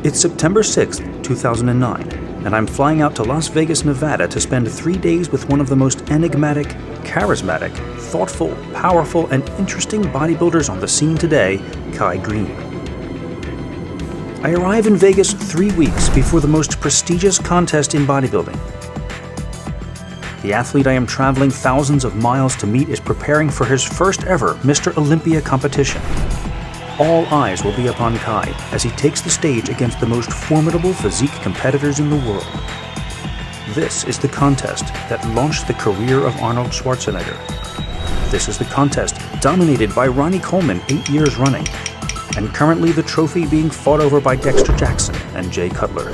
It's September 6th, 2009, and I'm flying out to Las Vegas, Nevada to spend 3 days with one of the most enigmatic, charismatic, thoughtful, powerful, and interesting bodybuilders on the scene today, Kai Greene. I arrive in Vegas 3 weeks before the most prestigious contest in bodybuilding. The athlete I am traveling thousands of miles to meet is preparing for his first ever Mr. Olympia competition. All eyes will be upon Kai as he takes the stage against the most formidable physique competitors in the world. This is the contest that launched the career of Arnold Schwarzenegger. This is the contest dominated by Ronnie Coleman 8 years running, and currently the trophy being fought over by Dexter Jackson and Jay Cutler.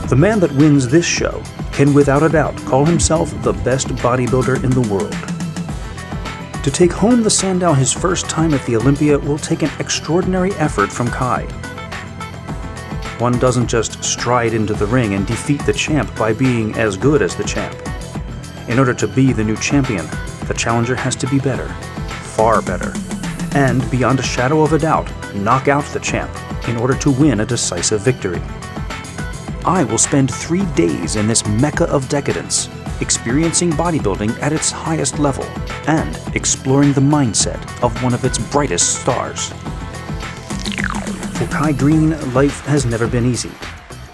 The man that wins this show can without a doubt call himself the best bodybuilder in the world. To take home the Sandow his first time at the Olympia will take an extraordinary effort from Kai. One doesn't just stride into the ring and defeat the champ by being as good as the champ. In order to be the new champion, the challenger has to be better, far better, and beyond a shadow of a doubt, knock out the champ in order to win a decisive victory. I will spend 3 days in this mecca of decadence, experiencing bodybuilding at its highest level and exploring the mindset of one of its brightest stars. For Kai Greene, life has never been easy.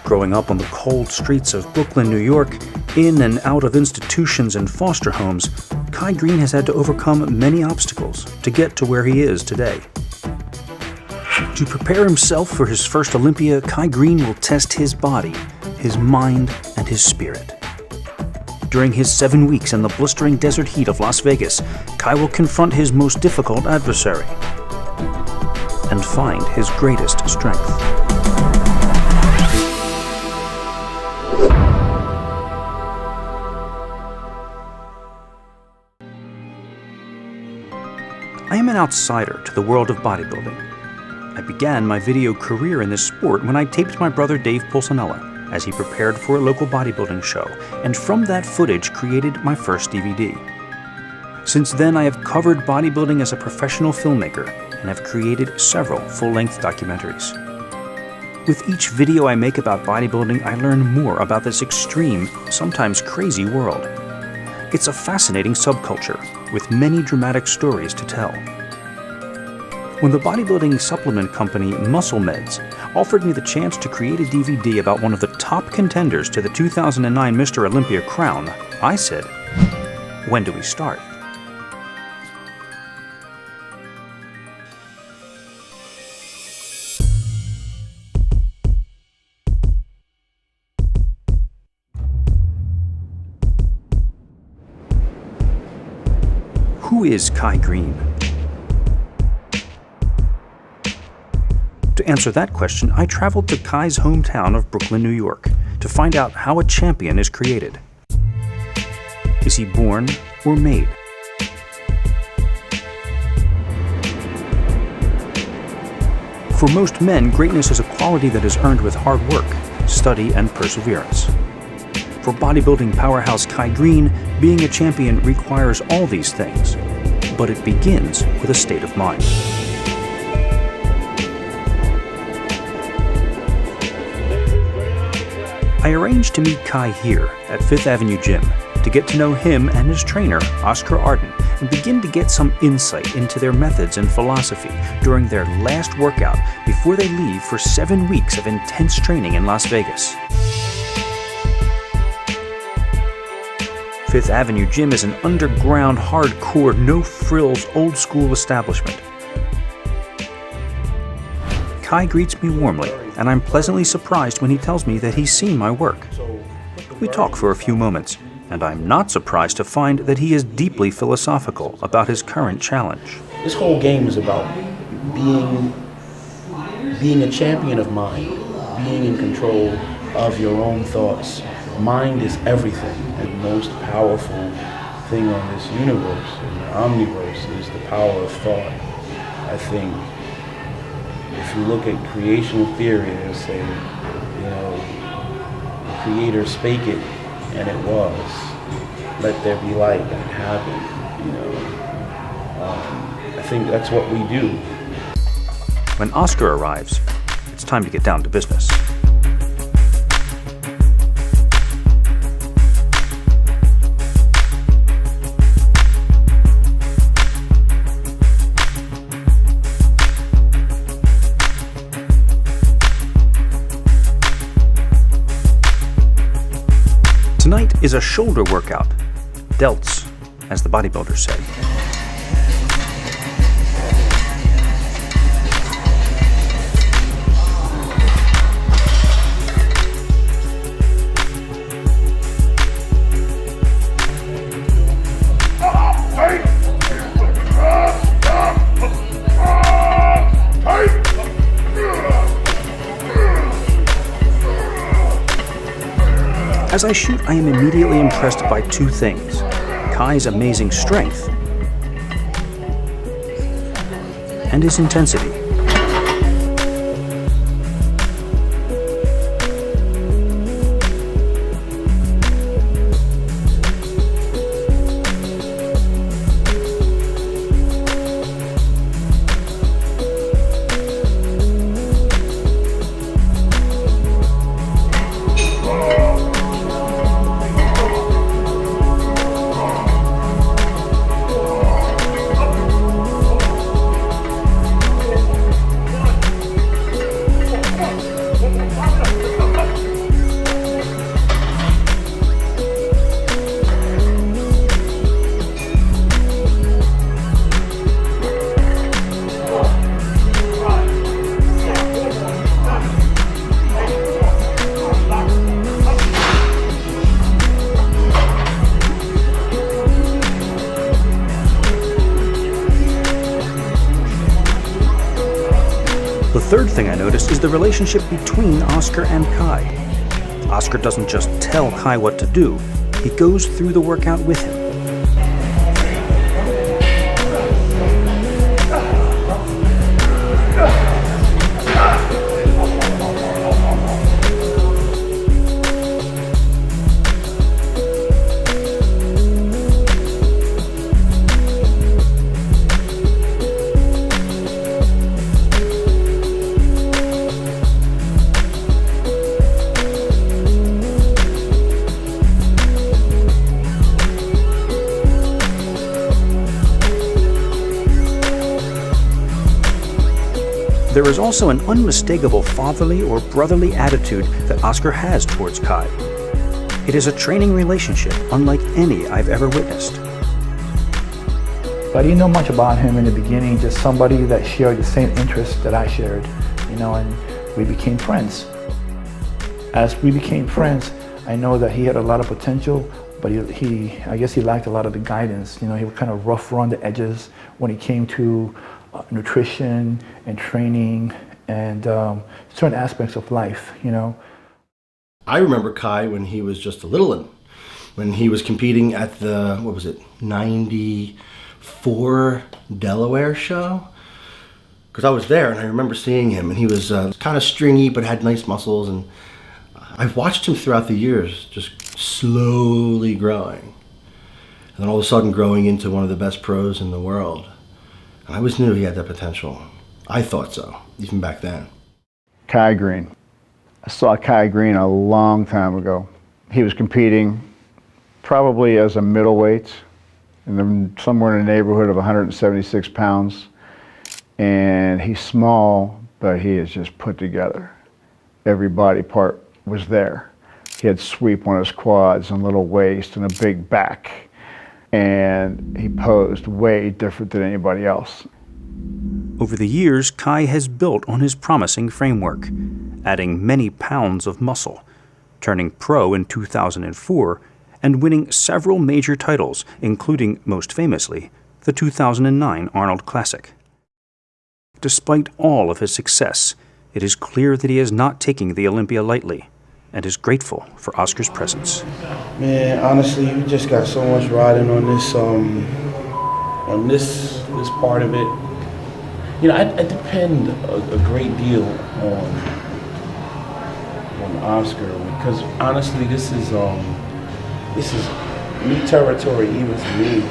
Growing up on the cold streets of Brooklyn, New York, in and out of institutions and foster homes, Kai Greene has had to overcome many obstacles to get to where he is today. To prepare himself for his first Olympia, Kai Greene will test his body, his mind, and his spirit. During his 7 weeks in the blistering desert heat of Las Vegas, Kai will confront his most difficult adversary and find his greatest strength. I am an outsider to the world of bodybuilding. I began my video career in this sport when I taped my brother Dave Pulcinella as he prepared for a local bodybuilding show, and from that footage created my first DVD. Since then, I have covered bodybuilding as a professional filmmaker and have created several full-length documentaries. With each video I make about bodybuilding, I learn more about this extreme, sometimes crazy world. It's a fascinating subculture with many dramatic stories to tell. When the bodybuilding supplement company Muscle Meds offered me the chance to create a DVD about one of the top contenders to the 2009 Mr. Olympia crown, I said, "When do we start?" Who is Kai Greene? To answer that question, I traveled to Kai's hometown of Brooklyn, New York, to find out how a champion is created. Is he born or made? For most men, greatness is a quality that is earned with hard work, study, and perseverance. For bodybuilding powerhouse Kai Greene, being a champion requires all these things, but it begins with a state of mind. I arranged to meet Kai here at Fifth Avenue Gym to get to know him and his trainer, Oscar Arden, and begin to get some insight into their methods and philosophy during their last workout before they leave for 7 weeks of intense training in Las Vegas. Fifth Avenue Gym is an underground, hardcore, no-frills, old-school establishment. Kai greets me warmly, and I'm pleasantly surprised when he tells me that he's seen my work. We talk for a few moments, and I'm not surprised to find that he is deeply philosophical about his current challenge. This whole game is about being a champion of mind, being in control of your own thoughts. Mind is everything. The most powerful thing on this universe, in the omniverse, is the power of thought. I think if you look at creation theory, they'll say, the creator spake it, and it was. Let there be light, and it happened. I think that's what we do. When Oscar arrives, it's time to get down to business. Tonight is a shoulder workout. Delts, as the bodybuilders say. As I shoot, I am immediately impressed by two things: Kai's amazing strength and his intensity. The third thing I noticed is the relationship between Oscar and Kai. Oscar doesn't just tell Kai what to do, he goes through the workout with him. There is also an unmistakable fatherly or brotherly attitude that Oscar has towards Kai. It is a training relationship unlike any I've ever witnessed. I didn't know much about him in the beginning, just somebody that shared the same interests that I shared, and we became friends. As we became friends, I know that he had a lot of potential, but I guess he lacked a lot of the guidance. He would kind of rough around the edges when it came to nutrition and training and certain aspects of life, I remember Kai when he was just a little one, when he was competing at the, 94 Delaware show? Because I was there and I remember seeing him, and he was kind of stringy but had nice muscles, and I've watched him throughout the years just slowly growing, and then all of a sudden growing into one of the best pros in the world. I always knew he had that potential. I thought so, even back then. Kai Greene. I saw Kai Greene a long time ago. He was competing probably as a middleweight, somewhere in the neighborhood of 176 pounds. And he's small, but he is just put together. Every body part was there. He had sweep on his quads and little waist and a big back. And he posed way different than anybody else. Over the years, Kai has built on his promising framework, adding many pounds of muscle, turning pro in 2004, and winning several major titles, including, most famously, the 2009 Arnold Classic. Despite all of his success, it is clear that he is not taking the Olympia lightly, and is grateful for Oscar's presence. Man, honestly, we just got so much riding on this part of it. I depend a great deal on Oscar, because honestly, this is new territory even for me.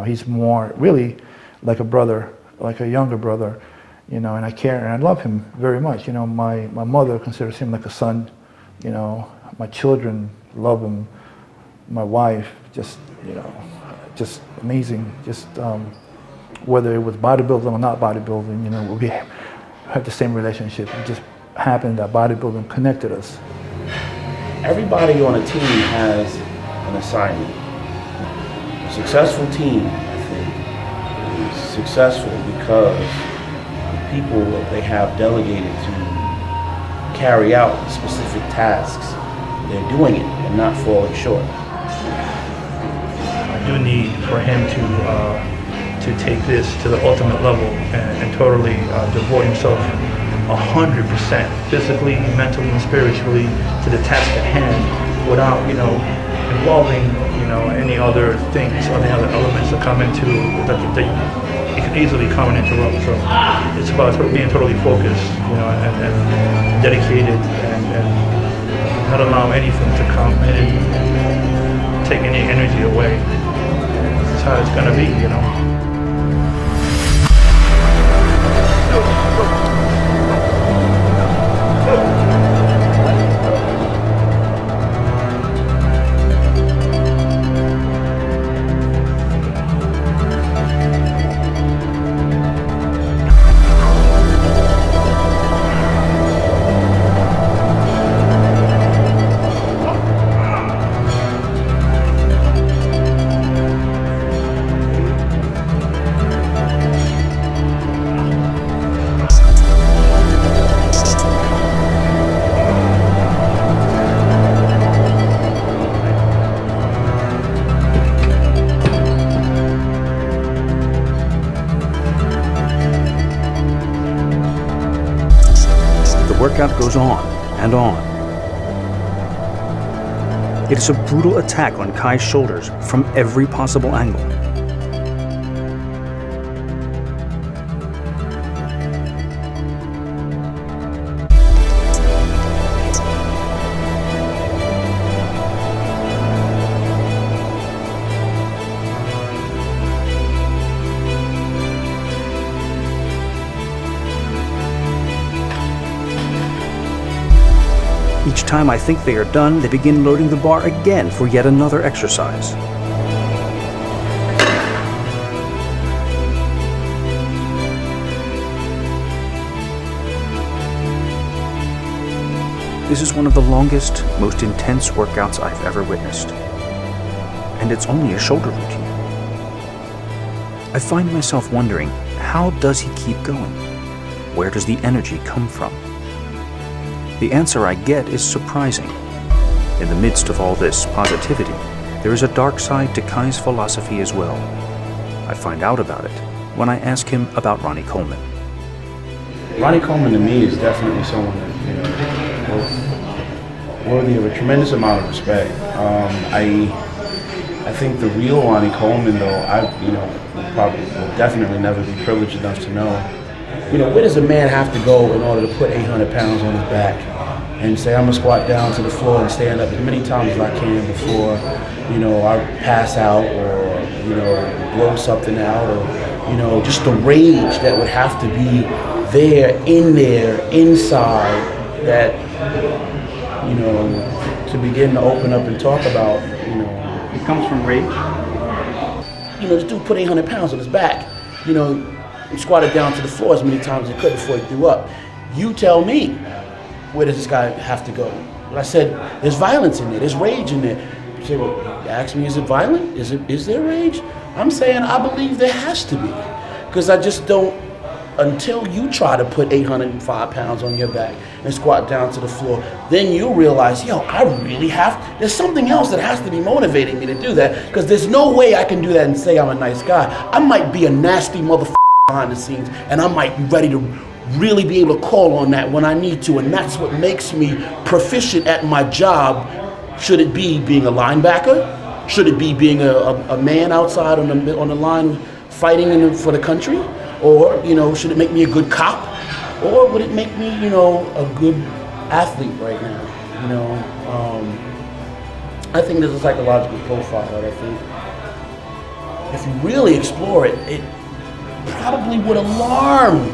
He's more really like a brother, like a younger brother, and I care and I love him very much. My mother considers him like a son. My children love him. My wife, just amazing. Whether it was bodybuilding or not bodybuilding, we had the same relationship. It just happened that bodybuilding connected us. everybody on a team has an assignment. A successful team, I think, is successful because the people that they have delegated to carry out specific tasks, they're doing it and not falling short. I do need for him to take this to the ultimate level and totally devote himself 100% physically, mentally, and spiritually to the task at hand without, involving, any other things, any other elements that come into that it can easily come and interrupt. So it's about being totally focused, and dedicated, and not allow anything to come in and take any energy away. That's how it's gonna be, The workout goes on and on. It is a brutal attack on Kai's shoulders from every possible angle. Each time I think they are done, they begin loading the bar again for yet another exercise. This is one of the longest, most intense workouts I've ever witnessed. And it's only a shoulder routine. I find myself wondering, how does he keep going? Where does the energy come from? The answer I get is surprising. In the midst of all this positivity, there is a dark side to Kai's philosophy as well. I find out about it when I ask him about Ronnie Coleman. Ronnie Coleman to me is definitely someone that, both worthy of a tremendous amount of respect. I think the real Ronnie Coleman, though, will definitely never be privileged enough to know. Where does a man have to go in order to put 800 pounds on his back and say, I'm gonna squat down to the floor and stand up as many times as I can before, I pass out or, blow something out, or, just the rage that would have to be inside that, to begin to open up and talk about, It comes from rage? This dude put 800 pounds on his back, squatted down to the floor as many times as he could before he threw up. You tell me, where does this guy have to go? I said, there's violence in there, there's rage in there. You say, well, you ask me, is it violent? Is there rage? I'm saying I believe there has to be. Because I just don't, until you try to put 805 pounds on your back and squat down to the floor, then you realize, I really there's something else that has to be motivating me to do that, because there's no way I can do that and say I'm a nice guy. I might be a nasty motherfucker behind the scenes, and I might be ready to really be able to call on that when I need to, and that's what makes me proficient at my job. Should it be being a linebacker? Should it be being a man outside on the line fighting for the country? Or, should it make me a good cop? Or would it make me, a good athlete right now? I think there's a psychological profile that I think, if you really explore it, it probably would alarm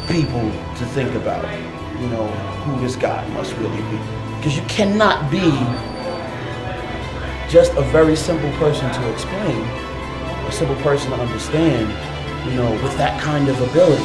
people to think about, who this guy must really be. Because you cannot be just a very simple person to explain, a simple person to understand, with that kind of ability.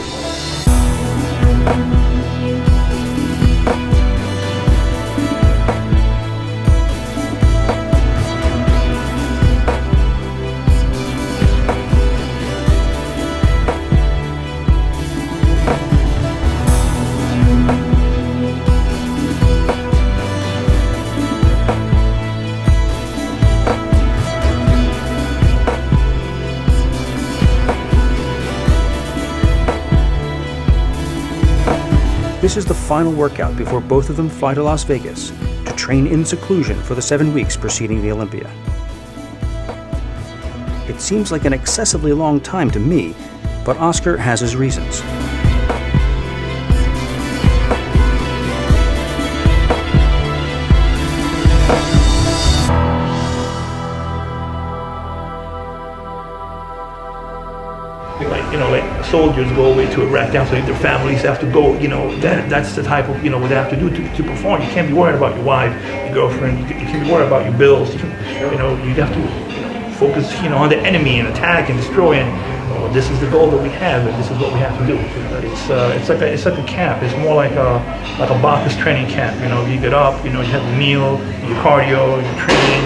This is the final workout before both of them fly to Las Vegas to train in seclusion for the 7 weeks preceding the Olympia. It seems like an excessively long time to me, but Oscar has his reasons. Like soldiers go away to Iraq, after their families have to go, that's the type of, what they have to do to perform. You can't be worried about your wife, your girlfriend, you can't be worried about your bills. You have to focus, on the enemy and attack and destroy, and this is the goal that we have, and this is what we have to do. It's like a camp. It's more like a Bacchus training camp. You get up, you have a meal, your cardio, your training.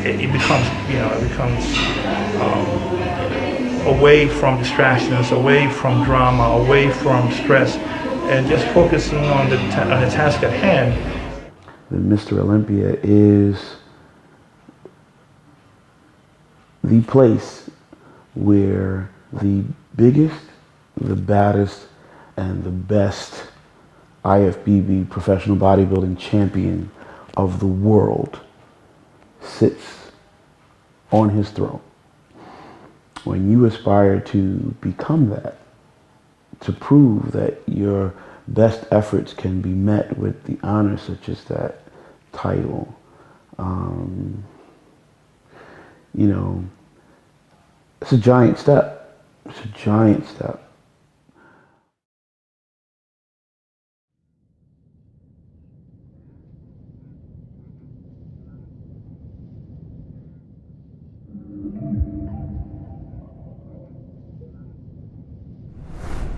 It becomes away from distractions, away from drama, away from stress, and just focusing on the task at hand. The Mr. Olympia is the place where the biggest, the baddest, and the best IFBB professional bodybuilding champion of the world sits on his throne. When you aspire to become that, to prove that your best efforts can be met with the honor such as that title, it's a giant step. It's a giant step.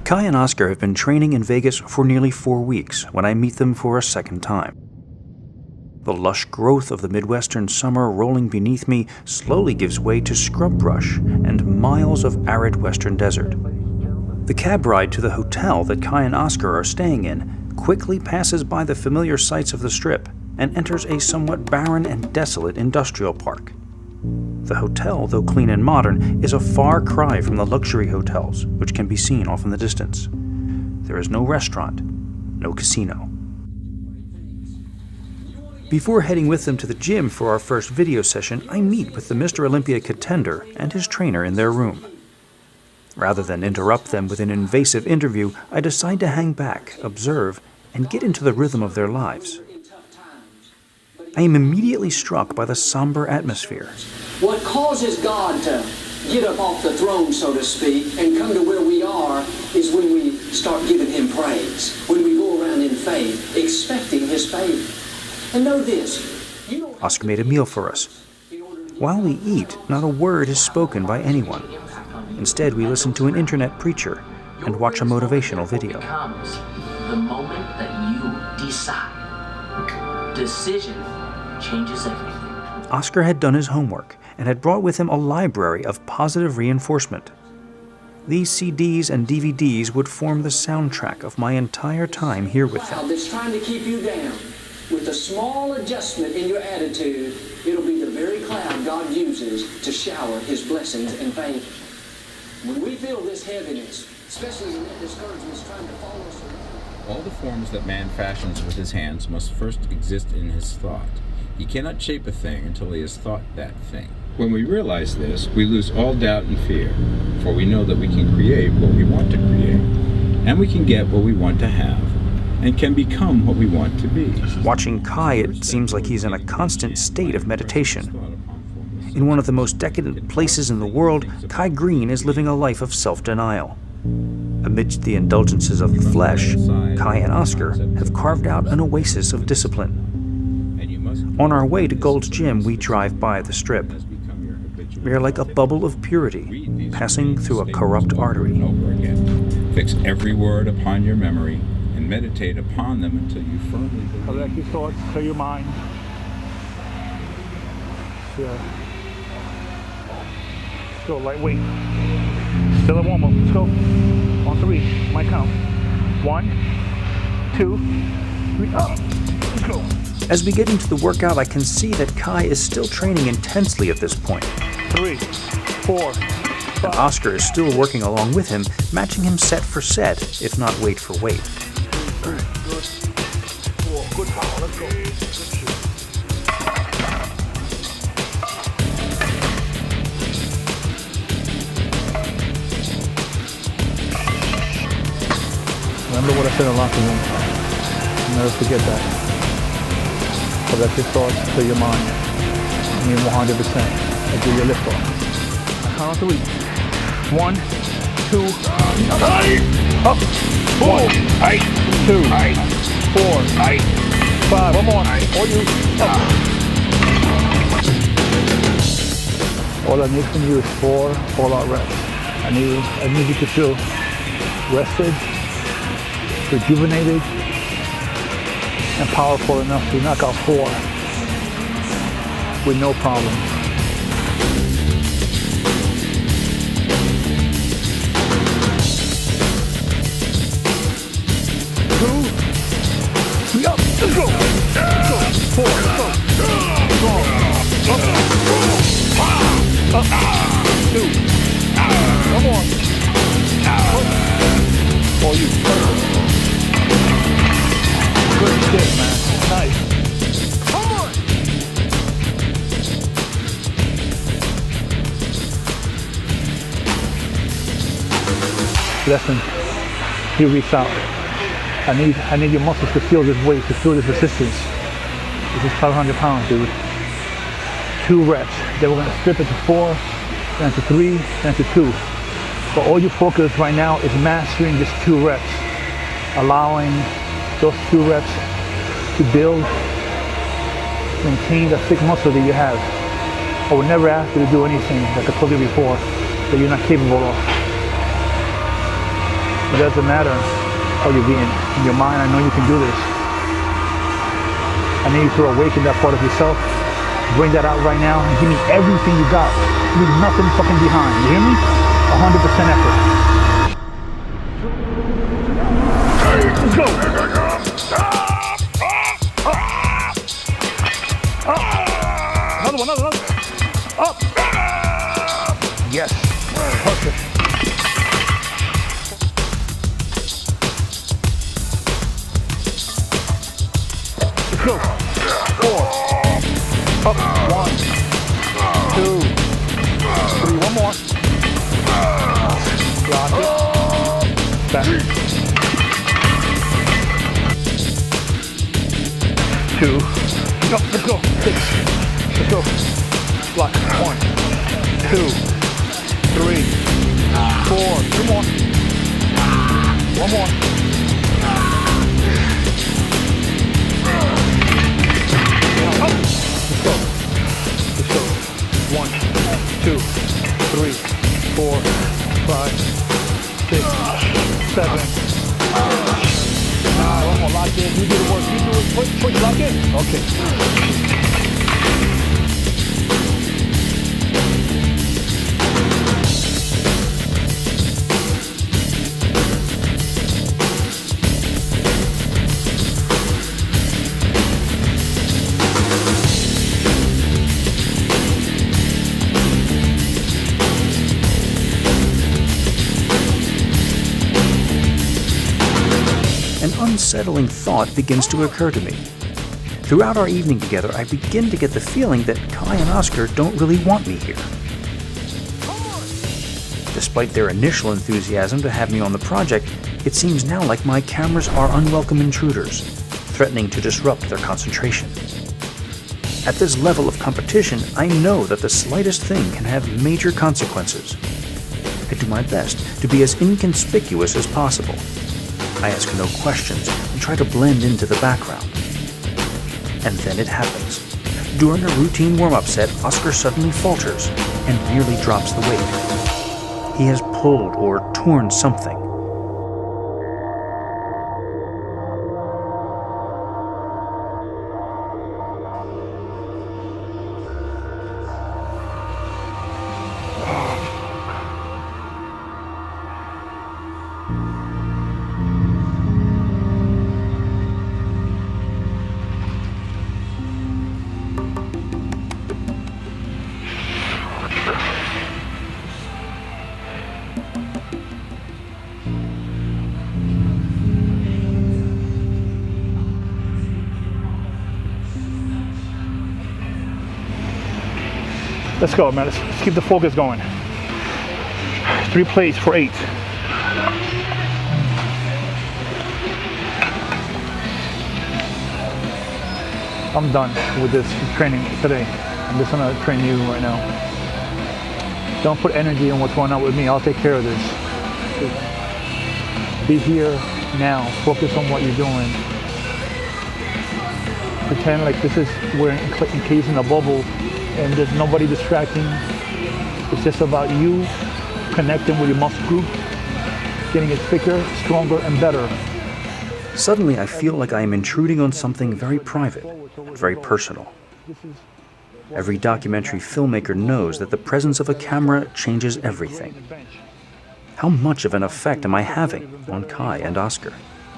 Kai and Oscar have been training in Vegas for nearly 4 weeks when I meet them for a second time. The lush growth of the Midwestern summer rolling beneath me slowly gives way to scrub brush and miles of arid western desert. The cab ride to the hotel that Kai and Oscar are staying in quickly passes by the familiar sights of the Strip and enters a somewhat barren and desolate industrial park. The hotel, though clean and modern, is a far cry from the luxury hotels, which can be seen off in the distance. There is no restaurant, no casino. Before heading with them to the gym for our first video session, I meet with the Mr. Olympia contender and his trainer in their room. Rather than interrupt them with an invasive interview, I decide to hang back, observe, and get into the rhythm of their lives. I am immediately struck by the somber atmosphere. What causes God to get up off the throne, so to speak, and come to where we are is when we start giving Him praise, when we go around in faith, expecting His favor. And know this. Oscar made a meal for us. While we eat, not a word is spoken by anyone. Instead, we listen to an internet preacher and watch a motivational video. Comes the moment that you decide. Decision changes everything. Oscar had done his homework and had brought with him a library of positive reinforcement. These CDs and DVDs would form the soundtrack of my entire time here with him. That's trying to keep you down. With a small adjustment in your attitude, it'll be the very cloud God uses to shower His blessings and favor. When we feel this heaviness, especially when that discouragement is trying to follow us around. All the forms that man fashions with his hands must first exist in his thought. He cannot shape a thing until he has thought that thing. When we realize this, we lose all doubt and fear, for we know that we can create what we want to create, and we can get what we want to have, and can become what we want to be. Watching Kai, it seems like he's in a constant state of meditation. In one of the most decadent places in the world, Kai Greene is living a life of self-denial. Amidst the indulgences of the flesh, Kai and Oscar have carved out an oasis of discipline. On our way to Gold's Gym, we drive by the Strip. We are like a bubble of purity, passing through a corrupt artery. Fix every word upon your memory, and meditate upon them until you firmly believe. Collect your thoughts, clear your mind. Go, lightweight. Still a warm-up. Let's go. On 3, my count. 1, 2, 3, up. Let's go. As we get into the workout, I can see that Kai is still training intensely at this point. 3, 4, 5. And Oscar is still working along with him, matching him set for set, if not weight for weight. Good. 4. Good power. Let's go. Good shoot. Remember what I said in the locker room. Never forget that. So that's your thoughts to your mind. I mean 100%. I do your lift off. Count on 3. 1, 2, up. 1, 2, 4, 5. One more. All you. Up. All I need from you is 4 all-out reps. I need you to feel rested, rejuvenated, and powerful enough to knock out 4 with no problem. Up, let's go. Let's go. 4, let's go. Strong. Up. 2. One more. Oh, you perfect. Good shit, man. Nice. Come on. Listen, he reached out. I need your muscles to feel this weight, to feel this resistance. This is 500 pounds, dude. 2 reps. Then we're gonna strip it to 4, then to 3, then to 2. But all you focus right now is mastering just 2 reps. Allowing those 2 reps to build, maintain the thick muscle that you have. I would never ask you to do anything, like I told you before, that you're not capable of. It doesn't matter how you're being. In your mind, I know you can do this. I need you to awaken that part of yourself. Bring that out right now and give me everything you got. Leave nothing fucking behind. You hear me? 100% effort. Let's go. Another one. Up. Yes. Perfect. Let's go. 4. Up. 1, 2, 3. One more. Lock it. Back. 2. No, let's go. 6. Let's go. Block. 1, 2, 3, 4. 2 more. 1 more. Let's go. 1, 2, 3, 4, 5, 6, 7. One more. Lock in. You do the work. You do it. Push. Lock in. Okay. An unsettling thought begins to occur to me. Throughout our evening together, I begin to get the feeling that Kai and Oscar don't really want me here. Despite their initial enthusiasm to have me on the project, it seems now like my cameras are unwelcome intruders, threatening to disrupt their concentration. At this level of competition, I know that the slightest thing can have major consequences. I do my best to be as inconspicuous as possible. I ask no questions and try to blend into the background. And then it happens. During a routine warm-up set, Oscar suddenly falters and nearly drops the weight. He has pulled or torn something. Let's go, man. Let's keep the focus going. 3 plates for 8. I'm done with this training today. I'm just gonna train you right now. Don't put energy on what's going on with me. I'll take care of this. Be here now. Focus on what you're doing. Pretend like this is we're encased in a bubble and there's nobody distracting. It's just about you connecting with your muscle group, getting it thicker, stronger, and better. Suddenly, I feel like I am intruding on something very private and very personal. Every documentary filmmaker knows that the presence of a camera changes everything. How much of an effect am I having on Kai and Oscar?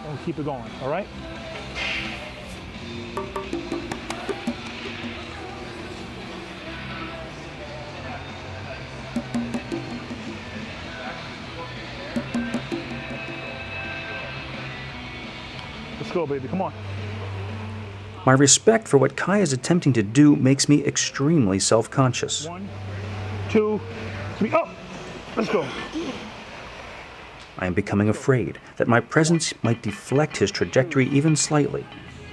And keep it going, all right? Let's go, baby, come on. My respect for what Kai is attempting to do makes me extremely self-conscious. 1, 2, 3, up! Let's go. I am becoming afraid that my presence might deflect his trajectory even slightly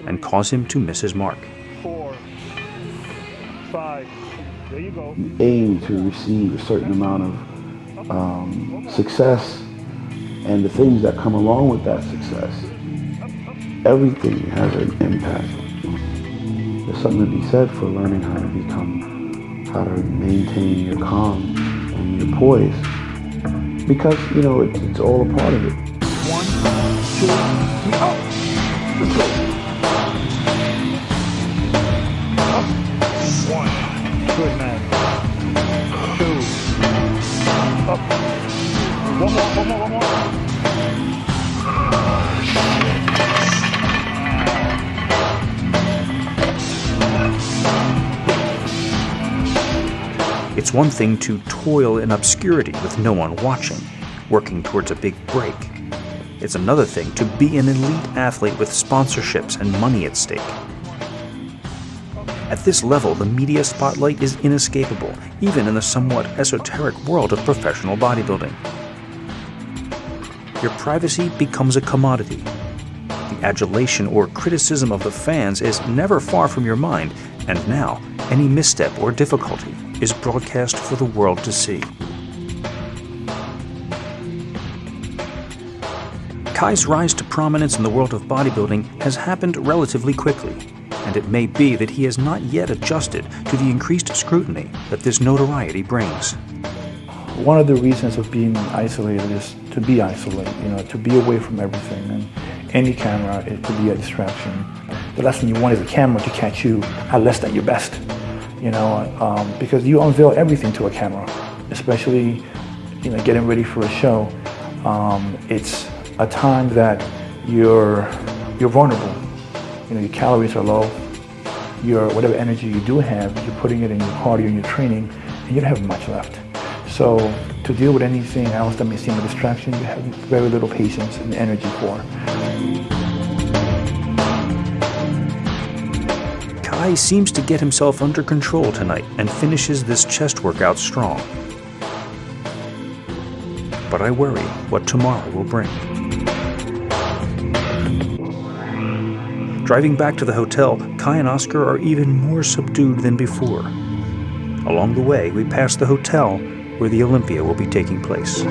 and cause him to miss his mark. 4, 5, there you go. You aim to receive a certain amount of success and the things that come along with that success. Everything has an impact. There's something to be said for learning how to maintain your calm and your poise. Because, you know, it's all a part of it. 1, 2, 3, up! Let's go! Up! 1. Good, man. 2. Up. One more. It's one thing to toil in obscurity with no one watching, working towards a big break. It's another thing to be an elite athlete with sponsorships and money at stake. At this level, the media spotlight is inescapable, even in the somewhat esoteric world of professional bodybuilding. Your privacy becomes a commodity. The adulation or criticism of the fans is never far from your mind, and now, any misstep or difficulty is broadcast for the world to see. Kai's rise to prominence in the world of bodybuilding has happened relatively quickly, and it may be that he has not yet adjusted to the increased scrutiny that this notoriety brings. One of the reasons of being isolated is to be isolated, you know, to be away from everything. And any camera, it could be a distraction. The last thing you want is a camera to catch you at less than your best, you know, because you unveil everything to a camera, especially, you know, getting ready for a show. It's a time that you're vulnerable. You know, your calories are low. Whatever energy you do have, you're putting it in your cardio and your training, and you don't have much left. So to deal with anything else that may seem a distraction, you have very little patience and energy for. Kai seems to get himself under control tonight and finishes this chest workout strong. But I worry what tomorrow will bring. Driving back to the hotel, Kai and Oscar are even more subdued than before. Along the way, we pass the hotel where the Olympia will be taking place.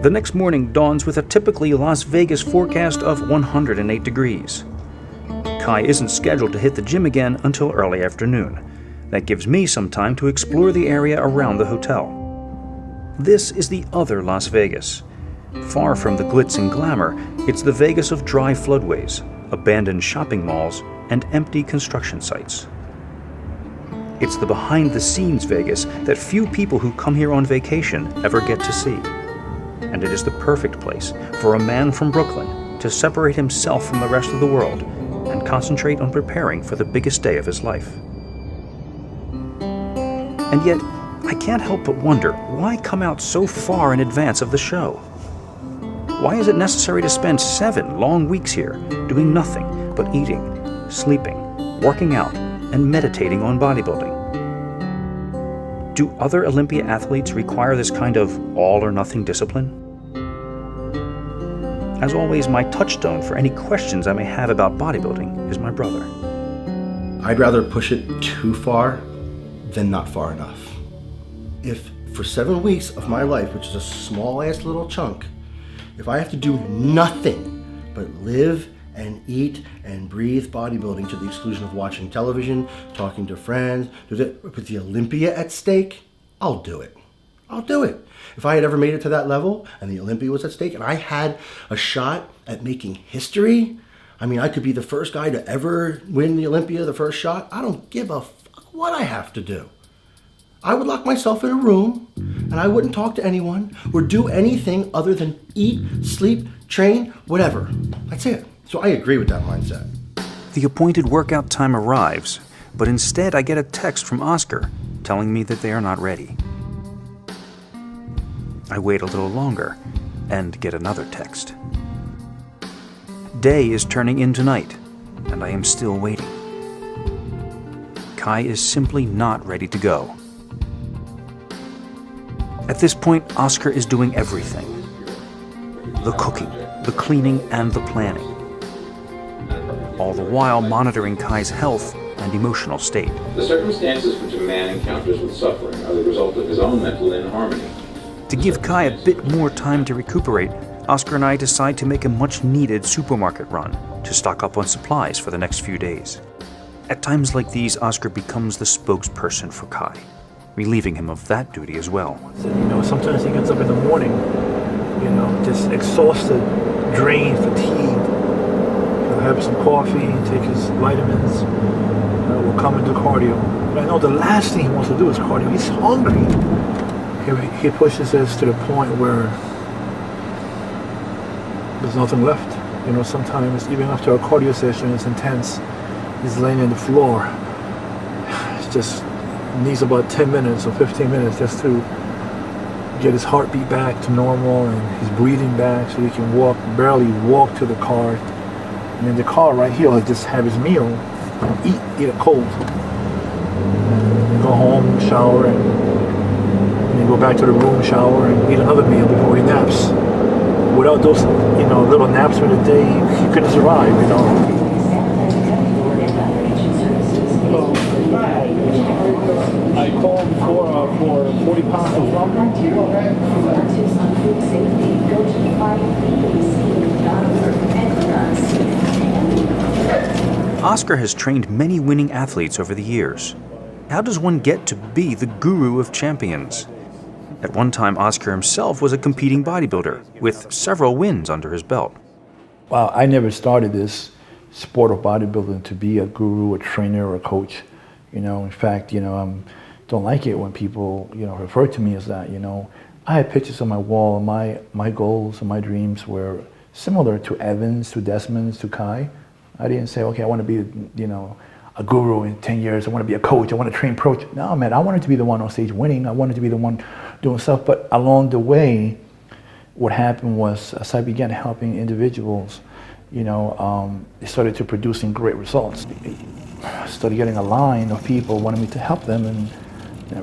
The next morning dawns with a typically Las Vegas forecast of 108 degrees. Kai isn't scheduled to hit the gym again until early afternoon. That gives me some time to explore the area around the hotel. This is the other Las Vegas. Far from the glitz and glamour, it's the Vegas of dry floodways, abandoned shopping malls, and empty construction sites. It's the behind-the-scenes Vegas that few people who come here on vacation ever get to see. And it is the perfect place for a man from Brooklyn to separate himself from the rest of the world and and concentrate on preparing for the biggest day of his life. And yet, I can't help but wonder, why come out so far in advance of the show? Why is it necessary to spend 7 long weeks here, doing nothing but eating, sleeping, working out, and meditating on bodybuilding? Do other Olympia athletes require this kind of all-or-nothing discipline? As always, my touchstone for any questions I may have about bodybuilding is my brother. I'd rather push it too far than not far enough. If for 7 weeks of my life, which is a small-ass little chunk, if I have to do nothing but live and eat and breathe bodybuilding to the exclusion of watching television, talking to friends, with the Olympia at stake, I'll do it. I'll do it. If I had ever made it to that level and the Olympia was at stake and I had a shot at making history, I mean, I could be the first guy to ever win the Olympia, the first shot. I don't give a fuck what I have to do. I would lock myself in a room and I wouldn't talk to anyone or do anything other than eat, sleep, train, whatever. That's it. So I agree with that mindset. The appointed workout time arrives, but instead I get a text from Oscar telling me that they are not ready. I wait a little longer and get another text. Day is turning into night, and I am still waiting. Kai is simply not ready to go. At this point, Oscar is doing everything. The cooking, the cleaning, and the planning. All the while monitoring Kai's health and emotional state. The circumstances which a man encounters with suffering are the result of his own mental inharmony. To give Kai a bit more time to recuperate, Oscar and I decide to make a much-needed supermarket run to stock up on supplies for the next few days. At times like these, Oscar becomes the spokesperson for Kai, relieving him of that duty as well. Sometimes he gets up in the morning, just exhausted, drained, fatigued. He'll have some coffee, take his vitamins, we'll come and do cardio. But I know the last thing he wants to do is cardio. He's hungry. He pushes us to the point where there's nothing left. Sometimes even after a cardio session, it's intense. He's laying on the floor. It just needs about 10 minutes or 15 minutes just to get his heartbeat back to normal and his breathing back so he can barely walk to the car. And in the car right here, he'll just have his meal and eat it cold. And go home, shower, and go back to the room, shower, and eat another meal before he naps. Without those, little naps for the day, he couldn't survive, I called for 40 pounds of lumber. Oscar has trained many winning athletes over the years. How does one get to be the guru of champions? At one time, Oscar himself was a competing bodybuilder with several wins under his belt. Well, I never started this sport of bodybuilding to be a guru, a trainer, or a coach. In fact, don't like it when people, refer to me as that. I had pictures on my wall, and my goals and my dreams were similar to Evan's, to Desmond's, to Kai. I didn't say, okay, I want to be, a guru in 10 years. I want to be a coach. I want to train pro. No, man, I wanted to be the one on stage winning. I wanted to be the one doing stuff. But along the way, what happened was, as I began helping individuals, they started to producing great results. I started getting a line of people wanting me to help them, and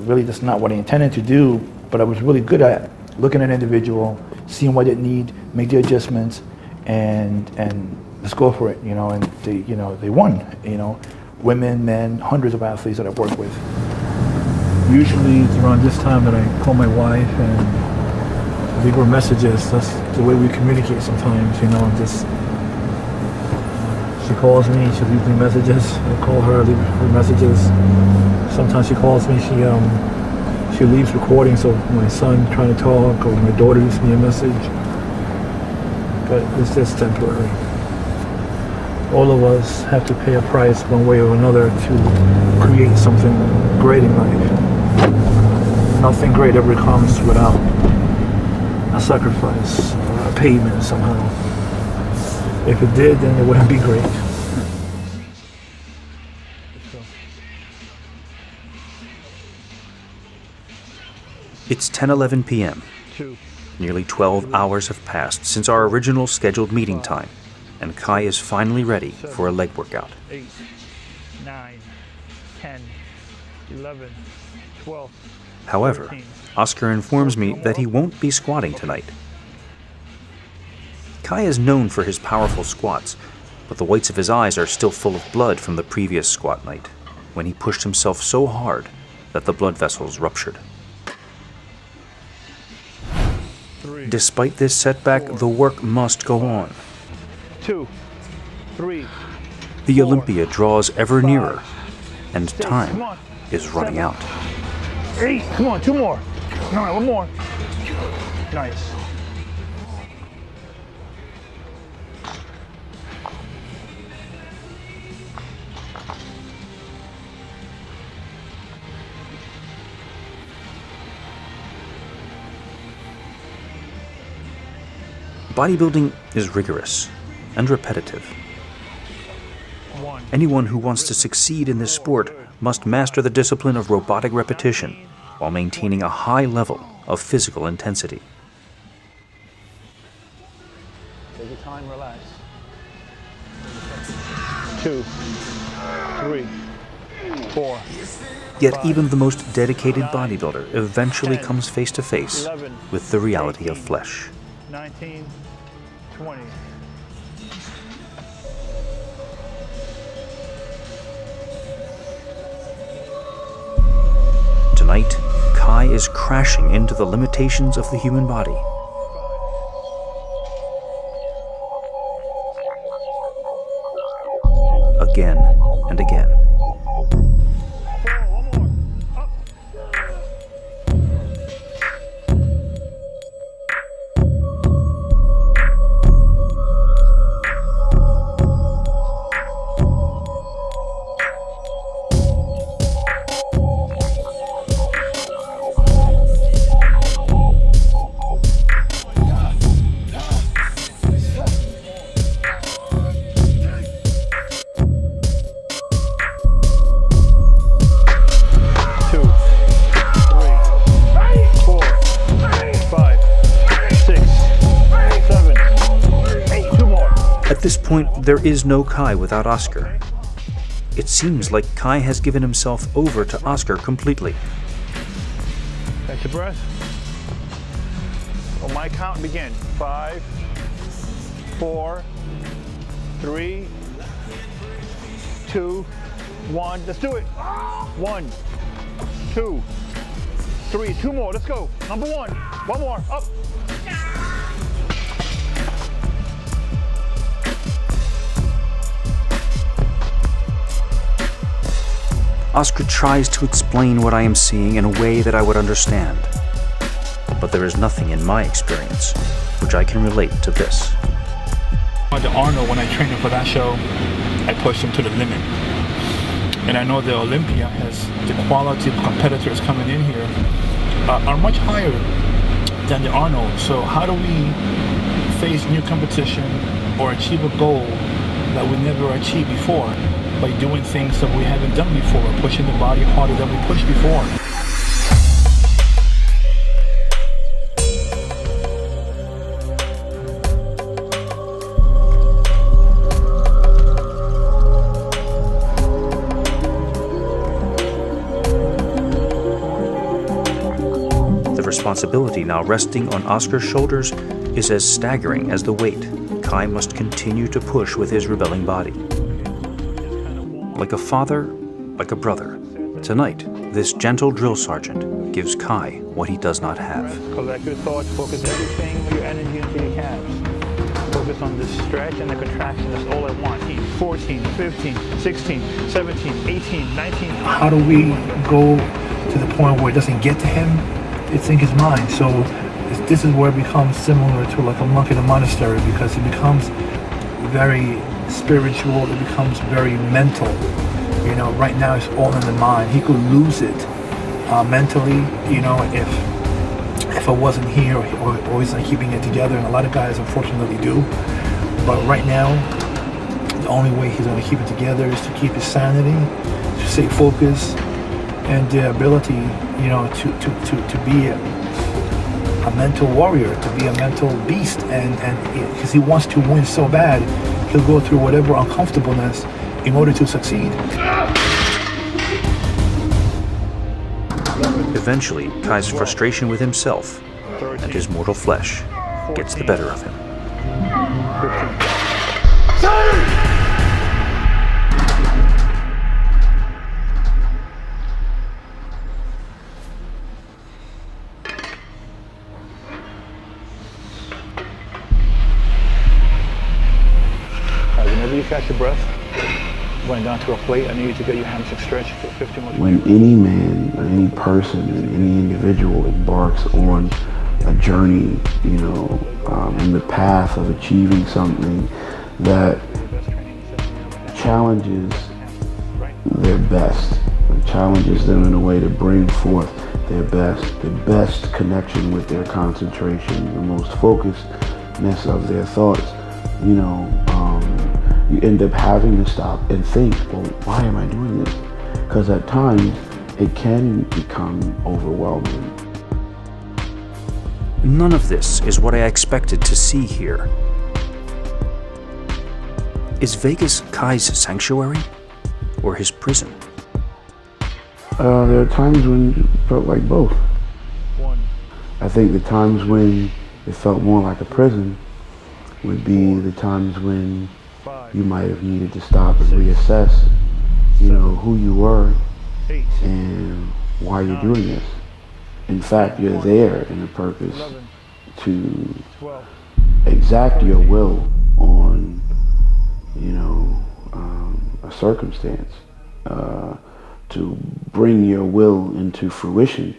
really that's not what I intended to do, but I was really good at looking at an individual, seeing what they need, make the adjustments, and let's go for it, and they won, women, men, hundreds of athletes that I've worked with. Usually it's around this time that I call my wife and leave her messages. That's the way we communicate sometimes, just she calls me, she leaves me messages. I call her, leave her messages. Sometimes she calls me, she leaves recordings of my son trying to talk, or my daughter leaves me a message. But it's just temporary. All of us have to pay a price one way or another to create something great in life. Nothing great ever comes without a sacrifice or a payment somehow. If it did, then it wouldn't be great. It's 10:11 p.m. Nearly 12 hours have passed since our original scheduled meeting time, and Kai is finally ready for a leg workout. 8, 9, 10, 11, 12. However, 13. Oscar informs me that he won't be squatting tonight. Kai is known for his powerful squats, but the whites of his eyes are still full of blood from the previous squat night, when he pushed himself so hard that the blood vessels ruptured. 3, Despite this setback, the work must go on. 2, 3. The Olympia draws ever nearer, and 6, time come on. is running 7, out. 8, come on, 2 more. All right, 1 more. Nice. Bodybuilding is rigorous and repetitive. 1. Anyone who wants to succeed in this sport must master the discipline of robotic repetition while maintaining a high level of physical intensity. Take your time, relax. 2, 3, 4. Yet even the most dedicated bodybuilder eventually 10, comes face to face 11, with the reality 18, of flesh. 19, 20. Tonight, Kai is crashing into the limitations of the human body. Again and again. At this point, there is no Kai without Oscar. It seems like Kai has given himself over to Oscar completely. Catch your breath. On my count, begin. 5, 4, 3, 2, 1. Let's do it. 1, 2, 3. 2 more. Let's go. Number 1. 1 more. Up. Oscar tries to explain what I am seeing in a way that I would understand. But there is nothing in my experience which I can relate to this. The Arnold, when I trained him for that show, I pushed him to the limit. And I know the Olympia has the quality of competitors coming in here are much higher than the Arnold. So how do we face new competition or achieve a goal that we never achieved before? By doing things that we haven't done before, pushing the body harder than we pushed before. The responsibility now resting on Oscar's shoulders is as staggering as the weight Kai must continue to push with his rebelling body. Like a father, like a brother. Tonight, this gentle drill sergeant gives Kai what he does not have. Collect your thoughts, focus everything with your energy into your calves. Focus on the stretch and the contraction, that's all I want. 14, 15, 16, 17, 18, 19. How do we go to the point where it doesn't get to him? It's in his mind. So this is where it becomes similar to like a monk in a monastery, because it becomes very spiritual, it becomes very mental. You know, right now it's all in the mind. He could lose it mentally, you know, if I wasn't here or he's not keeping it together, and a lot of guys unfortunately do. But right now, the only way he's going to keep it together is to keep his sanity, to stay focused, and the ability, you know, to be a mental warrior, to be a mental beast, and because he wants to win so bad, he'll go through whatever uncomfortableness in order to succeed. Eventually, Kai's frustration with himself and his mortal flesh gets the better of him. Whenever you catch your breath, going down to a plate, I need you to get your hamstring stretched for 15 more. When any man, or any person, and any individual embarks on a journey, in the path of achieving something that challenges their best, challenges them in a way to bring forth their best, the best connection with their concentration, the most focusedness of their thoughts, you end up having to stop and think, well, why am I doing this? Because at times it can become overwhelming. None of this is what I expected to see here. Is Vegas Kai's sanctuary or his prison? There are times when it felt like both. I think the times when it felt more like a prison would be the times when you might have needed to stop and reassess, who you were and why you're doing this. In fact, you're there in a purpose to exact your will on, a circumstance, to bring your will into fruition,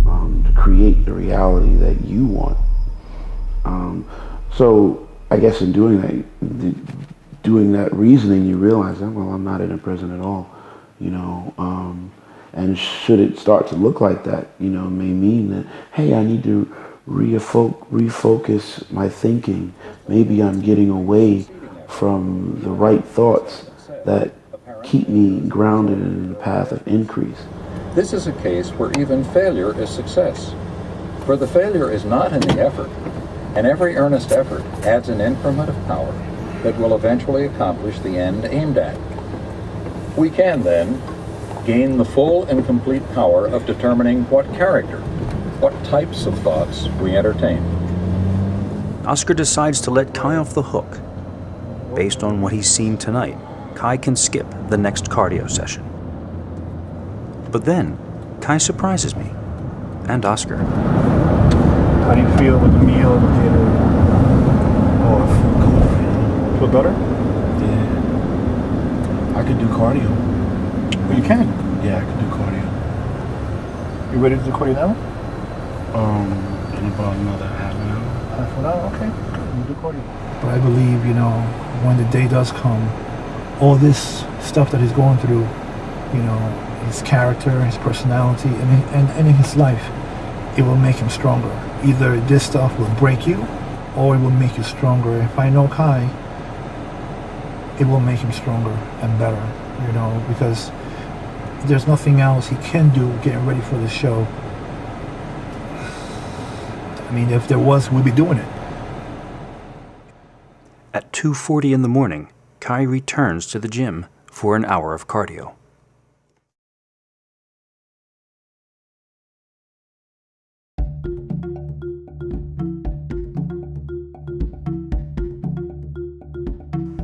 to create the reality that you want. So I guess in doing that reasoning, you realize that, well, I'm not in a prison at all, and should it start to look like that, may mean that, hey, I need to refocus my thinking. Maybe I'm getting away from the right thoughts that keep me grounded in the path of increase. This is a case where even failure is success, for the failure is not in the effort, and every earnest effort adds an increment of power that will eventually accomplish the end aimed at. We can then gain the full and complete power of determining what character, what types of thoughts we entertain. Oscar decides to let Kai off the hook. Based on what he's seen tonight, Kai can skip the next cardio session. But then, Kai surprises me, and Oscar. How do you feel with the meal and the theater? Oh, I feel good. Feel better? Yeah. I could do cardio. Well, you can. Yeah, I could do cardio. You ready to do cardio now? In about another half an hour. Half an hour, okay. You do cardio. But I believe, when the day does come, all this stuff that he's going through, his character, his personality, and in his life, it will make him stronger. Either this stuff will break you, or it will make you stronger. If I know Kai, it will make him stronger and better, because there's nothing else he can do getting ready for the show. I mean, if there was, we'd be doing it. At 2:40 in the morning, Kai returns to the gym for an hour of cardio.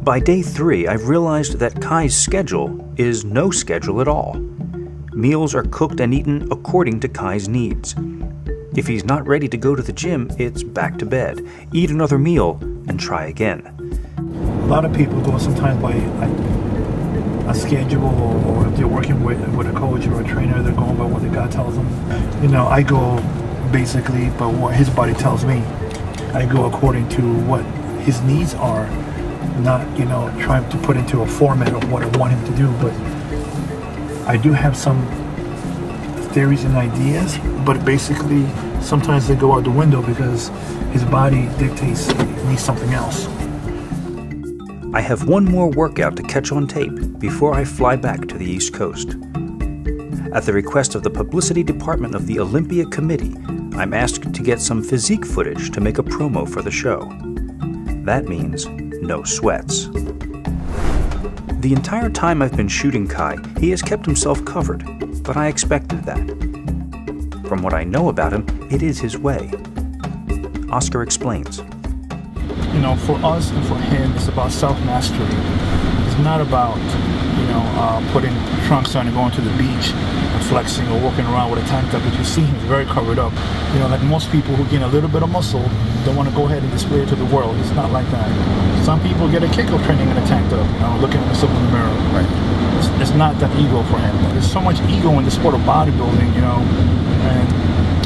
By day 3, I've realized that Kai's schedule is no schedule at all. Meals are cooked and eaten according to Kai's needs. If he's not ready to go to the gym, it's back to bed, eat another meal, and try again. A lot of people go sometimes by a schedule, or if they're working with a coach or a trainer, they're going by what the guy tells them. I go basically by what his body tells me. I go according to what his needs are, not, trying to put into a format of what I want him to do, but I do have some theories and ideas, but basically sometimes they go out the window because his body dictates he needs something else. I have one more workout to catch on tape before I fly back to the East Coast. At the request of the publicity department of the Olympia Committee, I'm asked to get some physique footage to make a promo for the show. That means no sweats. The entire time I've been shooting Kai, he has kept himself covered, but I expected that. From what I know about him, it is his way. Oscar explains. You know, for us and for him, it's about self-mastery. It's not about, putting trunks on and going to the beach and flexing or walking around with a tank top. But you see him very covered up. You know, like most people who gain a little bit of muscle, don't want to go ahead and display it to the world. It's not like that. Some people get a kick of training in a tank top, looking at themselves in the mirror. Right. It's not that ego for him. There's so much ego in the sport of bodybuilding, and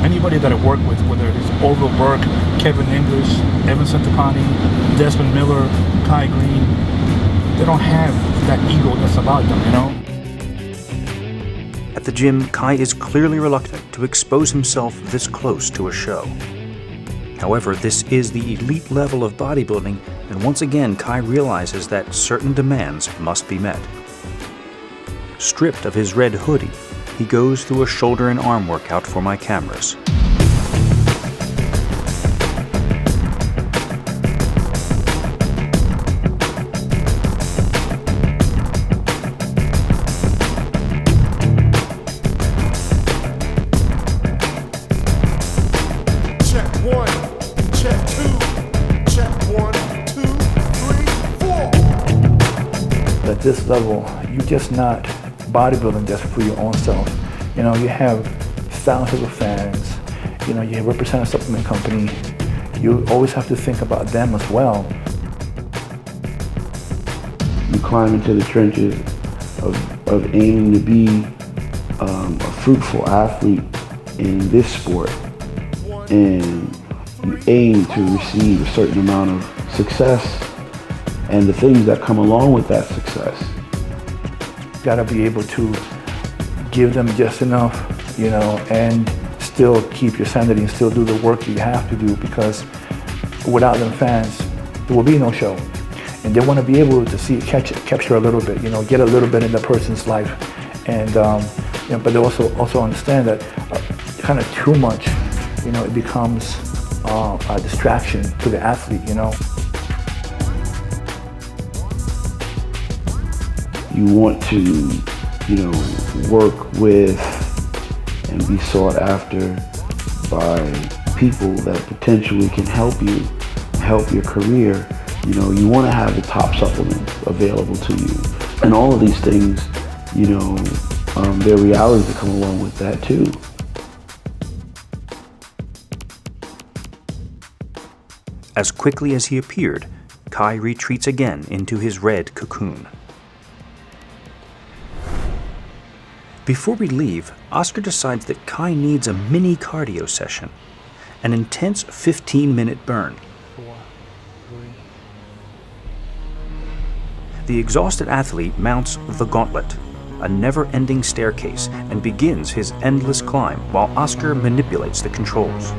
anybody that I work with, whether it's Orville Burke, Kevin English, Evan Centopani, Desmond Miller, Kai Greene, they don't have that ego that's about them, At the gym, Kai is clearly reluctant to expose himself this close to a show. However, this is the elite level of bodybuilding, and once again, Kai realizes that certain demands must be met. Stripped of his red hoodie, he goes through a shoulder and arm workout for my cameras. At this level, you're just not bodybuilding just for your own self. You have thousands of fans. You represent a supplement company. You always have to think about them as well. You climb into the trenches of aiming to be a fruitful athlete in this sport, and you aim to receive a certain amount of success and the things that come along with that success. You gotta be able to give them just enough, and still keep your sanity and still do the work that you have to do, because without them fans, there will be no show. And they want to be able to see, capture a little bit, get a little bit in the person's life, and but they also understand that kind of too much, it becomes a distraction to the athlete, You want to, work with and be sought after by people that potentially can help you, help your career. You want to have the top supplements available to you. And all of these things, there are realities that come along with that too. As quickly as he appeared, Kai retreats again into his red cocoon. Before we leave, Oscar decides that Kai needs a mini cardio session, an intense 15-minute burn. The exhausted athlete mounts the gauntlet, a never-ending staircase, and begins his endless climb while Oscar manipulates the controls.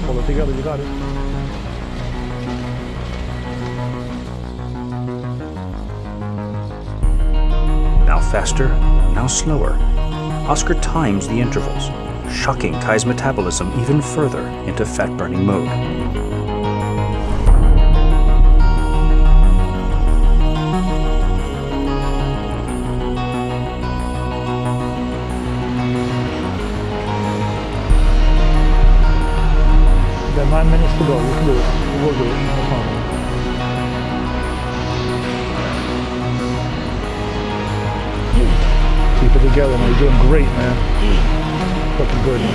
Pull it together, you got it. Now faster, now slower. Oscar times the intervals, shocking Kai's metabolism even further into fat-burning mode. You got 9 minutes to go. You can do it. We'll do it. No problem. Keep it together, man. You're doing great, man. Fucking good, man.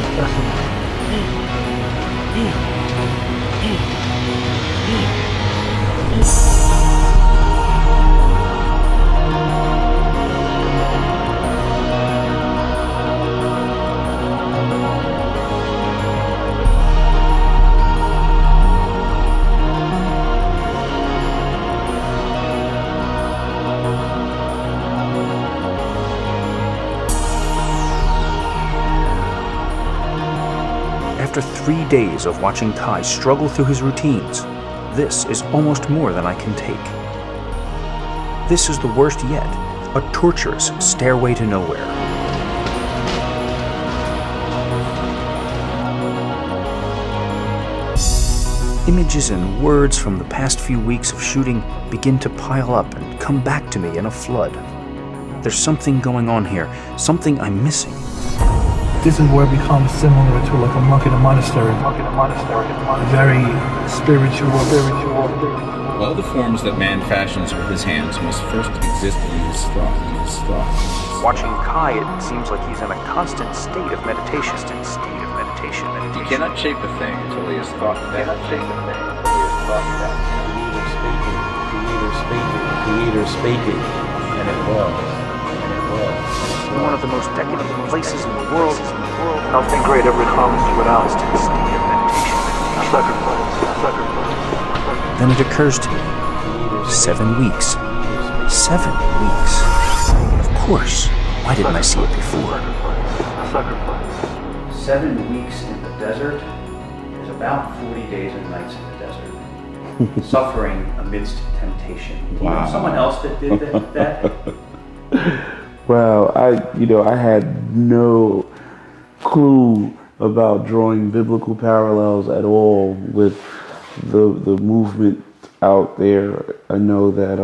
After 3 days of watching Kai struggle through his routines, this is almost more than I can take. This is the worst yet, a torturous stairway to nowhere. Images and words from the past few weeks of shooting begin to pile up and come back to me in a flood. There's something going on here, something I'm missing. This is where it becomes similar to like a monk in a monastery. Very spiritual. All the forms that man fashions with his hands must first exist in his thought. Watching Kai, it seems like he's in a constant state of meditation. He cannot shape a thing until he has thought that. Creator spake it, and it was. One of the most decadent places in the world. Nothing great ever comes without sacrifice. Then it occurs to me. 7 weeks. 7 weeks. Of course. Why didn't I see it before? 7 weeks in the desert is about 40 days and nights in the desert. Suffering amidst temptation. Do you know someone else that did that? Well, I had no clue about drawing biblical parallels at all with the movement out there. I know that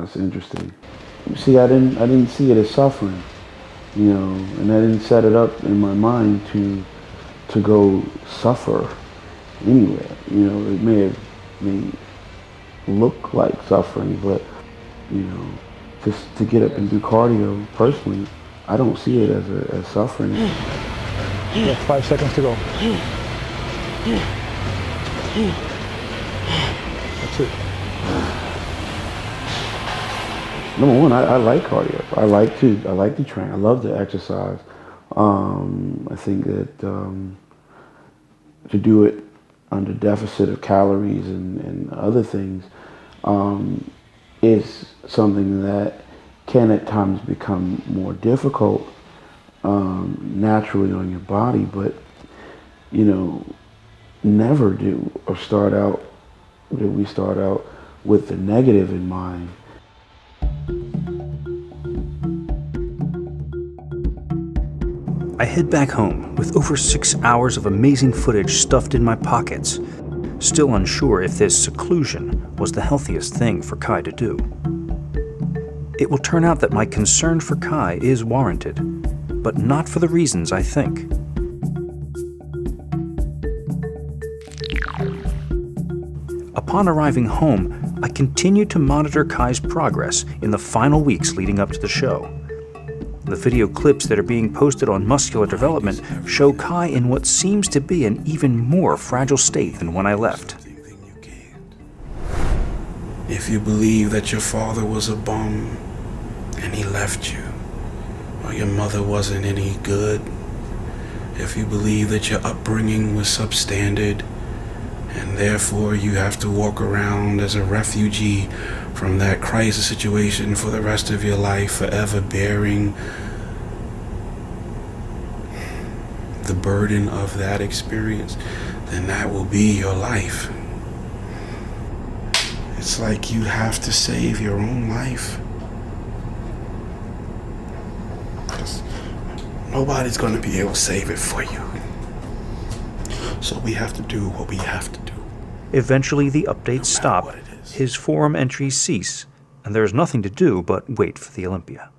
it's interesting. See, I didn't see it as suffering, and I didn't set it up in my mind to go suffer anywhere. It may have made look like suffering, but just to get up and do cardio, personally, I don't see it as suffering. 5 seconds to go. That's it. Number one, I like cardio. I like to train. I love to exercise. I think that to do it under deficit of calories and other things is something that can at times become more difficult naturally on your body, but never did we start out with the negative in mind. I head back home with over 6 hours of amazing footage stuffed in my pockets, still unsure if this seclusion was the healthiest thing for Kai to do. It will turn out that my concern for Kai is warranted, but not for the reasons I think. Upon arriving home, I continue to monitor Kai's progress in the final weeks leading up to the show. The video clips that are being posted on Muscular Development show Kai in what seems to be an even more fragile state than when I left. If you believe that your father was a bum and he left you, or your mother wasn't any good, if you believe that your upbringing was substandard and therefore you have to walk around as a refugee from that crisis situation for the rest of your life, forever bearing the burden of that experience, then that will be your life. It's like you have to save your own life. Because nobody's going to be able to save it for you. So we have to do what we have to do. Eventually the updates stop, his forum entries cease, and there's nothing to do but wait for the Olympia.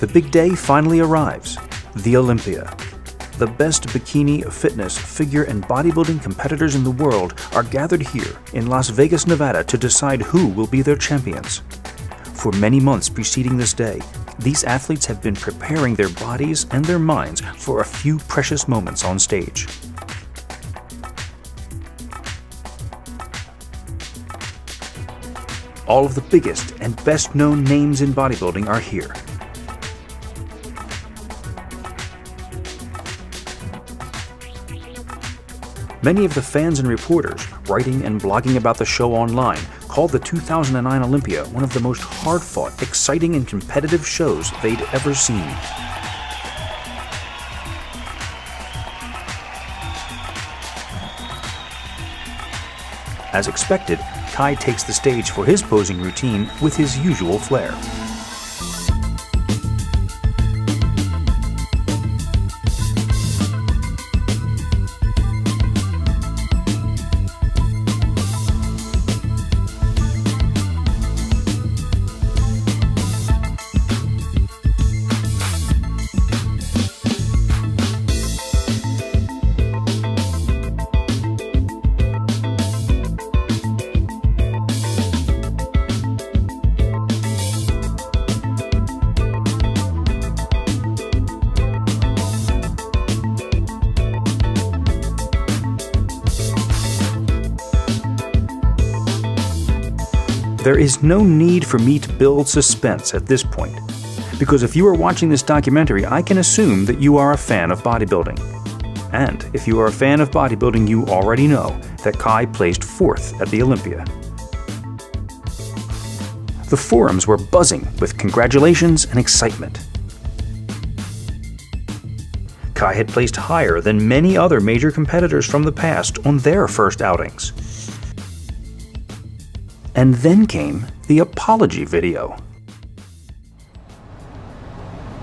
The big day finally arrives, the Olympia. The best bikini, fitness, figure, and bodybuilding competitors in the world are gathered here in Las Vegas, Nevada to decide who will be their champions. For many months preceding this day, these athletes have been preparing their bodies and their minds for a few precious moments on stage. All of the biggest and best known names in bodybuilding are here. Many of the fans and reporters writing and blogging about the show online called the 2009 Olympia one of the most hard-fought, exciting, and competitive shows they'd ever seen. As expected, Kai takes the stage for his posing routine with his usual flair. There is no need for me to build suspense at this point, because if you are watching this documentary, I can assume that you are a fan of bodybuilding. And if you are a fan of bodybuilding, you already know that Kai placed 4th at the Olympia. The forums were buzzing with congratulations and excitement. Kai had placed higher than many other major competitors from the past on their first outings. And then came the apology video.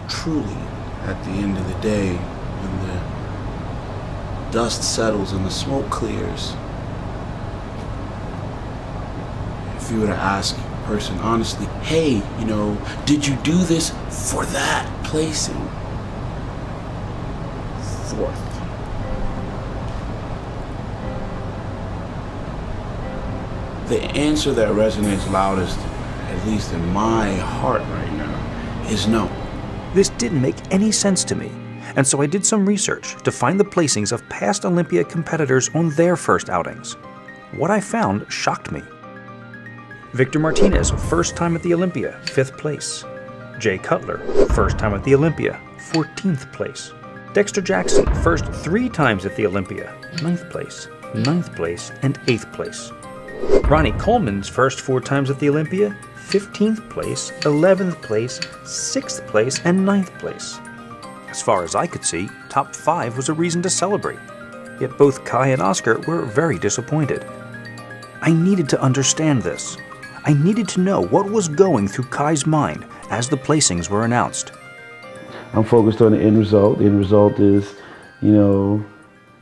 Truly, at the end of the day, when the dust settles and the smoke clears, if you were to ask a person honestly, hey, you know, did you do this for that placing? 4th. The answer that resonates loudest, at least in my heart right now, is no. This didn't make any sense to me, and so I did some research to find the placings of past Olympia competitors on their first outings. What I found shocked me. Victor Martinez, first time at the Olympia, 5th place. Jay Cutler, first time at the Olympia, 14th place. Dexter Jackson, first 3 times at the Olympia, 9th place, 9th place, and 8th place. Ronnie Coleman's first 4 times at the Olympia, 15th place, 11th place, 6th place, and 9th place. As far as I could see, top 5 was a reason to celebrate. Yet both Kai and Oscar were very disappointed. I needed to understand this. I needed to know what was going through Kai's mind as the placings were announced. I'm focused on the end result. The end result is, you know,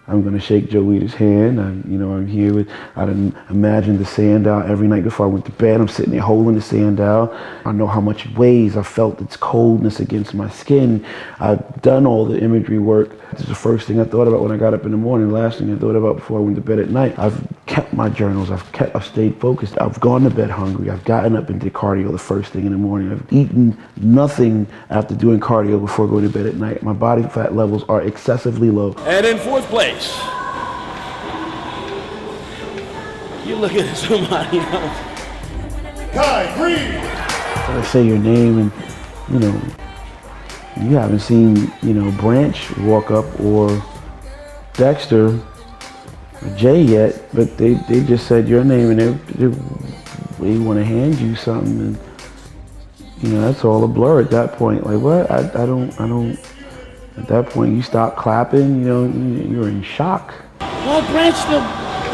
I'm going to shake Joe Weider's hand. I'm here with, I didn't imagine the sandow every night before I went to bed. I'm sitting there holding the sandow. I know how much it weighs. I felt its coldness against my skin. I've done all the imagery work. This is the first thing I thought about when I got up in the morning. The last thing I thought about before I went to bed at night. I've kept my journals. I've stayed focused. I've gone to bed hungry. I've gotten up and did cardio the first thing in the morning. I've eaten nothing after doing cardio before going to bed at night. My body fat levels are excessively low. And in 4th place, you're looking at somebody else. Kai Greene! So I say your name and, you know, you haven't seen, you know, Branch walk up or Dexter or Jay yet, but they just said your name and they want to hand you something, and, you know, that's all a blur at that point. Like, what? I don't, at that point you stop clapping, you know, you're in shock. Well, Branch still,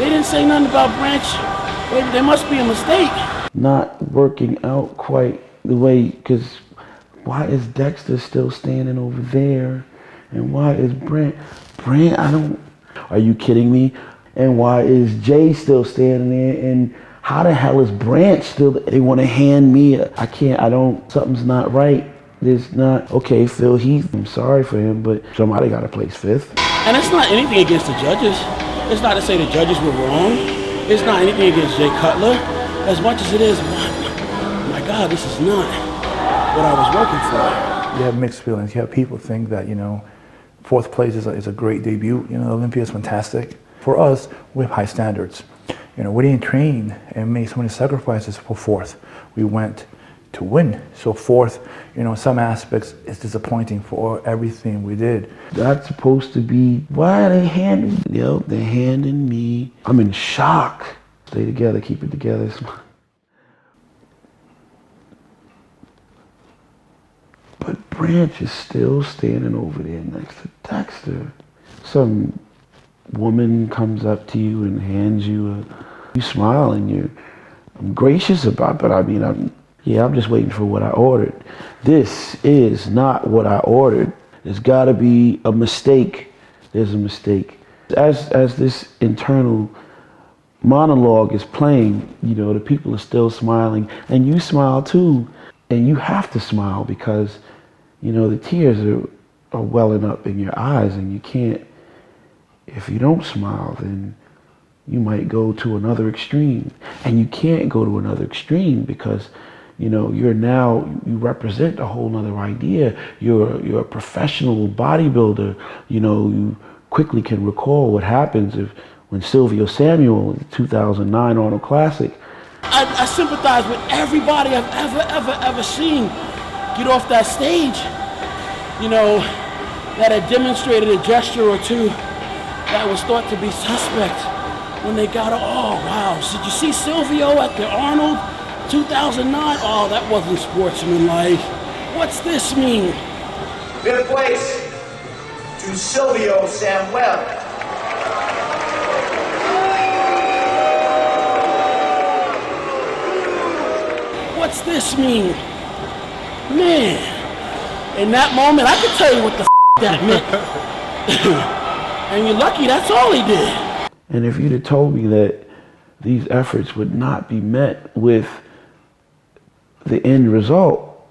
they didn't say nothing about Branch. There must be a mistake. Not working out quite the way, because why is Dexter still standing over there? And why is Brant, are you kidding me? And why is Jay still standing there? And how the hell is Branch still, they want to hand me, something's not right. There's not, okay, Phil Heath, I'm sorry for him, but somebody got to place 5th. And it's not anything against the judges. It's not to say the judges were wrong. It's not anything against Jay Cutler. As much as it is, my God, this is not what I was working for. You have mixed feelings. You have people think that, you know, 4th place is a great debut. You know, Olympia is fantastic. For us, we have high standards. You know, we didn't train and make so many sacrifices for 4th. We went to win. So 4th, you know, in some aspects, it's disappointing for everything we did. That's supposed to be, why are they handing, they're handing me. I'm in shock. Stay together, keep it together. But Branch is still standing over there next to Dexter. Some woman comes up to you and hands you you smile and I'm gracious about it, but I mean, I'm just waiting for what I ordered. This is not what I ordered. There's gotta be a mistake. There's a mistake. As this internal monologue is playing, you know, the people are still smiling and you smile too. And you have to smile because, you know, the tears are welling up in your eyes and you can't, if you don't smile, then you might go to another extreme. And you can't go to another extreme because, you know, you represent a whole nother idea. You're a professional bodybuilder. You know, you quickly can recall what happens when Silvio Samuel in the 2009 Arnold Classic I sympathize with everybody I've ever seen get off that stage, you know, that had demonstrated a gesture or two that was thought to be suspect when they got, oh wow, did you see Silvio at the Arnold 2009? Oh, that wasn't sportsmanlike. What's this mean? Fifth place to Silvio Samuel. What's this mean? Man, in that moment, I could tell you what the that meant. And you're lucky that's all he did. And if you'd have told me that these efforts would not be met with the end result,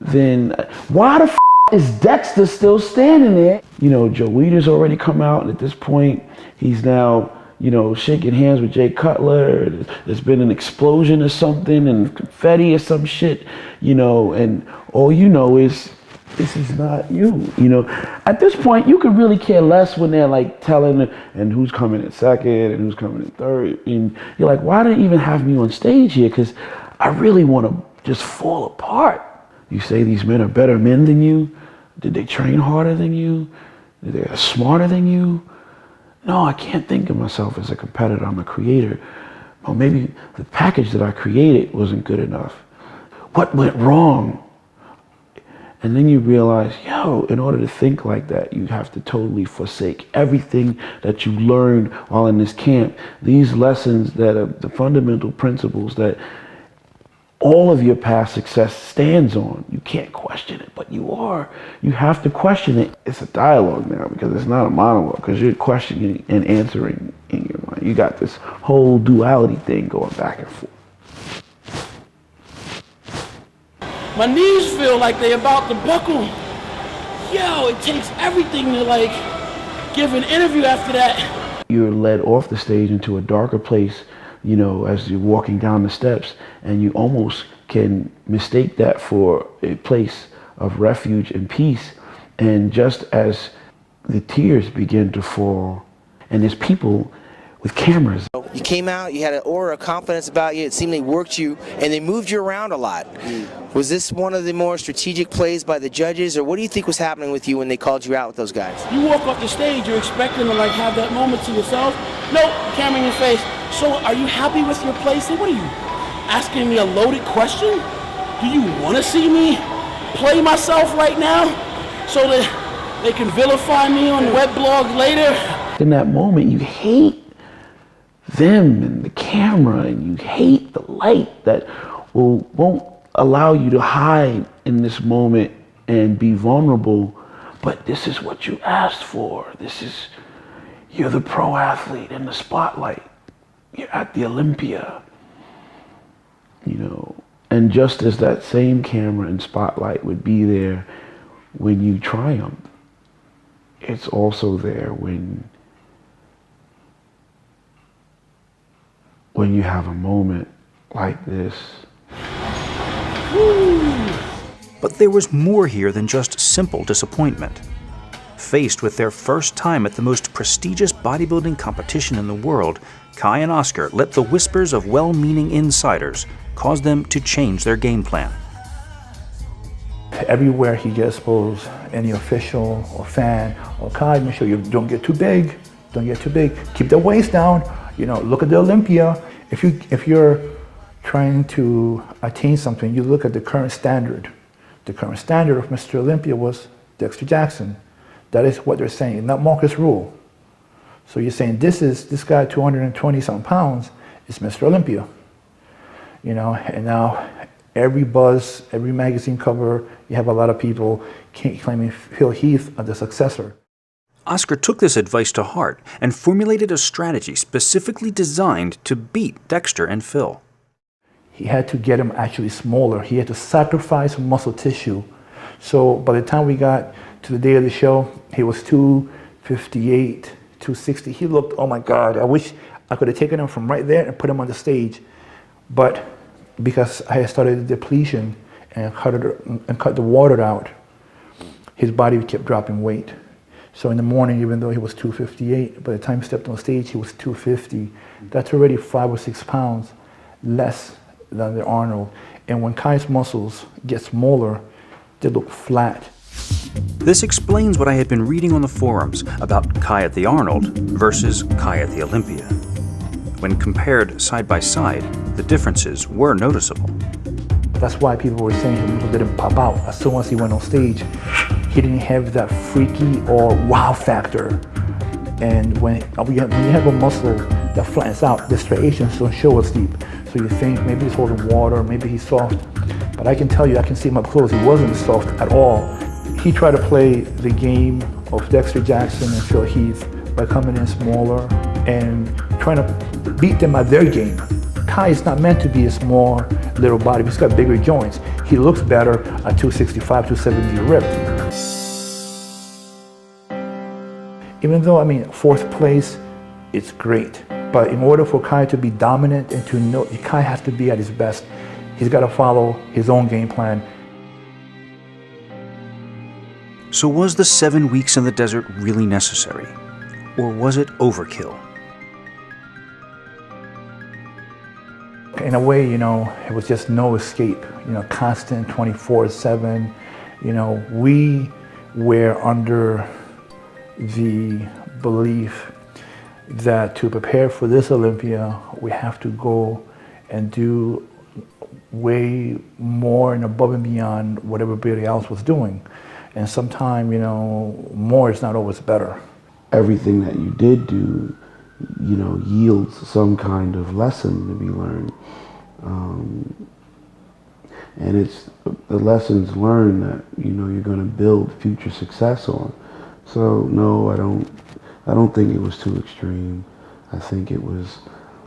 then why the is Dexter still standing there? You know, Joe Weider's already come out, and at this point, he's now, you know, shaking hands with Jay Cutler. There's been an explosion or something and confetti or some shit, you know, and all you know is this is not you, you know. At this point, you could really care less when they're like telling and who's coming in second and who's coming in third. And you're like, why do they even have me on stage here? Because I really want to just fall apart. You say these men are better men than you? Did they train harder than you? Did they smarter than you? No, I can't think of myself as a competitor. I'm a creator. Well, maybe the package that I created wasn't good enough. What went wrong? And then you realize, yo, in order to think like that, you have to totally forsake everything that you learned while in this camp. These lessons that are the fundamental principles that all of your past success stands on. You can't question it, but you have to question it. It's a dialogue now because it's not a monologue, because you're questioning and answering in your mind. You got this whole duality thing going back and forth. My knees feel like they're about to buckle. Yo, it takes everything to like give an interview after that. You're led off the stage into a darker place, you know, as you're walking down the steps, and you almost can mistake that for a place of refuge and peace. And just as the tears begin to fall, and there's people with cameras. You came out, you had an aura of confidence about you, it seemed they worked you, and they moved you around a lot. Was this one of the more strategic plays by the judges, or what do you think was happening with you when they called you out with those guys? You walk off the stage, you're expecting to like have that moment to yourself. Nope, camera in your face. So are you happy with your place? What are you, asking me a loaded question? Do you want to see me play myself right now so that they can vilify me on the web blog later? In that moment, you hate them and the camera, and you hate the light that won't allow you to hide in this moment and be vulnerable. But this is what you asked for. You're the pro athlete in the spotlight. You're at the Olympia, you know. And just as that same camera and spotlight would be there when you triumph, it's also there when you have a moment like this. But there was more here than just simple disappointment. Faced with their first time at the most prestigious bodybuilding competition in the world, Kai and Oscar let the whispers of well-meaning insiders cause them to change their game plan. Everywhere he gets exposed, any official or fan or Kai, make sure you don't get too big, don't get too big. Keep the waist down, you know, look at the Olympia. If you're trying to attain something, you look at the current standard. The current standard of Mr. Olympia was Dexter Jackson. That is what they're saying, not Marcus Rule. So you're saying this guy 220 some pounds is Mr. Olympia. You know, and now every buzz, every magazine cover, you have a lot of people claiming Phil Heath as the successor. Oscar took this advice to heart and formulated a strategy specifically designed to beat Dexter and Phil. He had to get him actually smaller. He had to sacrifice muscle tissue. So by the time we got to the day of the show, he was 258, 260. He looked, oh my God, I wish I could have taken him from right there and put him on the stage. But because I had started the depletion and cut the water out, his body kept dropping weight. So in the morning, even though he was 258, by the time he stepped on stage, he was 250. That's already 5 or 6 pounds. less than the Arnold. And when Kai's muscles get smaller, they look flat. This explains what I had been reading on the forums about Kai at the Arnold versus Kai at the Olympia. When compared side by side, the differences were noticeable. That's why people were saying he didn't pop out. As soon as he went on stage, he didn't have that freaky or wow factor. And when you have a muscle that flattens out, the striations don't show as deep. So you think maybe he's holding water, maybe he's soft. But I can tell you, I can see him up close, he wasn't soft at all. He tried to play the game of Dexter Jackson and Phil Heath by coming in smaller and trying to beat them at their game. Kai is not meant to be a small little body. He's got bigger joints. He looks better at 265, 270 ripped. Even though, I mean, fourth place, it's great. But in order for Kai to be dominant and to know, Kai has to be at his best. He's got to follow his own game plan. So was the 7 weeks in the desert really necessary? Or was it overkill? In a way, you know, it was just no escape, you know, constant 24/7. You know, we were under the belief that to prepare for this Olympia, we have to go and do way more and above and beyond what everybody else was doing. And sometimes, you know, more is not always better. Everything that you did do, you know, yields some kind of lesson to be learned. And it's the lessons learned that, you know, you're going to build future success on. So no, I don't think it was too extreme. I think it was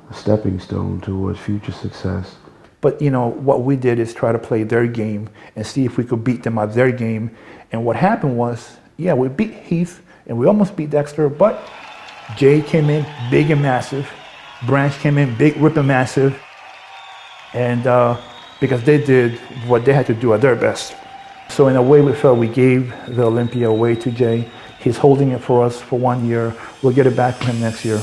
a stepping stone towards future success. But you know, what we did is try to play their game and see if we could beat them at their game. And what happened was, yeah, we beat Heath and we almost beat Dexter, but Jay came in big and massive. Branch came in big, ripping massive. And because they did what they had to do at their best. So in a way, we felt we gave the Olympia away to Jay. He's holding it for us for 1 year. We'll get it back to him next year.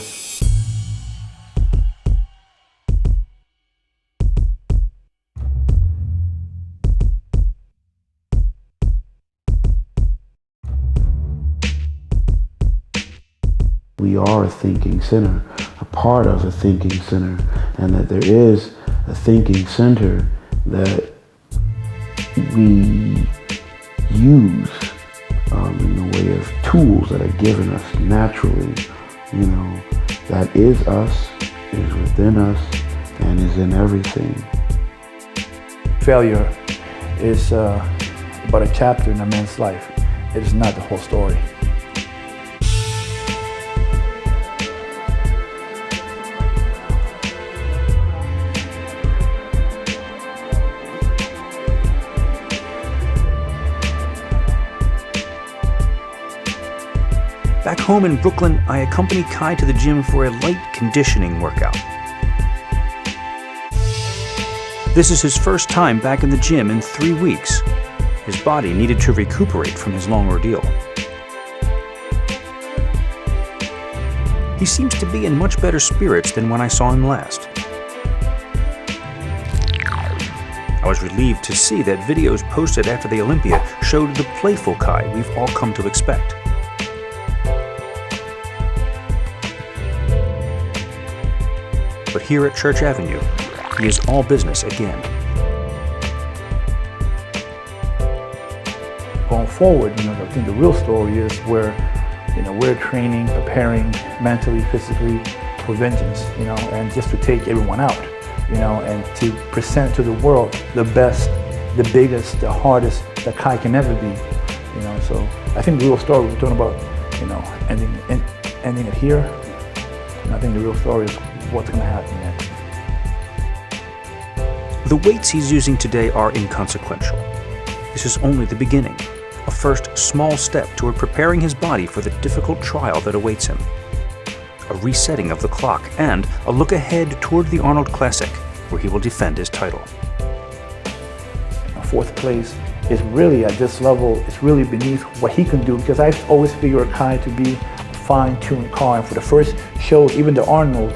We are a thinking center, a part of a thinking center, and that there is a thinking center that we use in the way of tools that are given us naturally. You know, that is us, is within us, and is in everything. Failure is but a chapter in a man's life. It is not the whole story. Back home in Brooklyn, I accompanied Kai to the gym for a light conditioning workout. This is his first time back in the gym in 3 weeks. His body needed to recuperate from his long ordeal. He seems to be in much better spirits than when I saw him last. I was relieved to see that videos posted after the Olympia showed the playful Kai we've all come to expect. But here at Church Avenue, he is all business again. Going forward, you know, I think the real story is where, you know, we're training, preparing mentally, physically for vengeance, you know, and just to take everyone out, you know, and to present to the world the best, the biggest, the hardest that Kai can ever be, you know. So I think the real story, we're talking about, you know, ending it here. And I think the real story is what's going to happen next. The weights he's using today are inconsequential. This is only the beginning, a first small step toward preparing his body for the difficult trial that awaits him. A resetting of the clock and a look ahead toward the Arnold Classic, where he will defend his title. Fourth place is really at this level, it's really beneath what he can do, because I always figured Kai to be a fine-tuned car, and for the first shows, even the Arnold,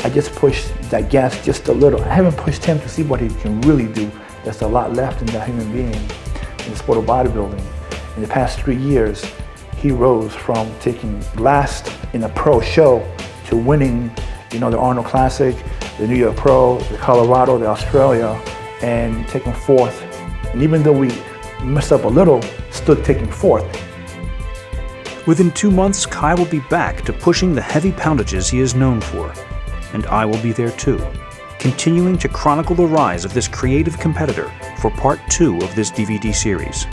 I just pushed that gas just a little. I haven't pushed him to see what he can really do. There's a lot left in that human being in the sport of bodybuilding. In the past 3 years, he rose from taking last in a pro show to winning, the Arnold Classic, the New York Pro, the Colorado, the Australia, and taking fourth. And even though we messed up a little, still taking fourth. Within 2 months, Kai will be back to pushing the heavy poundages he is known for. And I will be there too, continuing to chronicle the rise of this creative competitor for part 2 of this DVD series.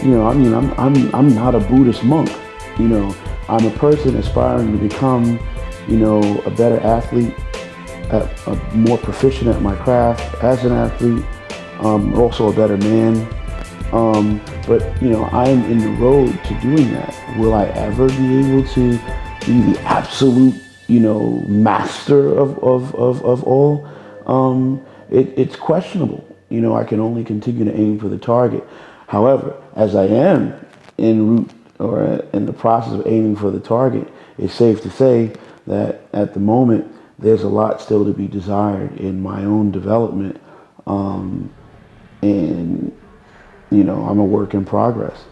I'm not a Buddhist monk. I'm a person aspiring to become, a better athlete, more proficient at my craft as an athlete, also a better man. But I'm in the road to doing that. Will I ever be able to be the absolute, master of all? It's questionable. I can only continue to aim for the target. However, as I am en route or in the process of aiming for the target, it's safe to say that at the moment, there's a lot still to be desired in my own development. And I'm a work in progress.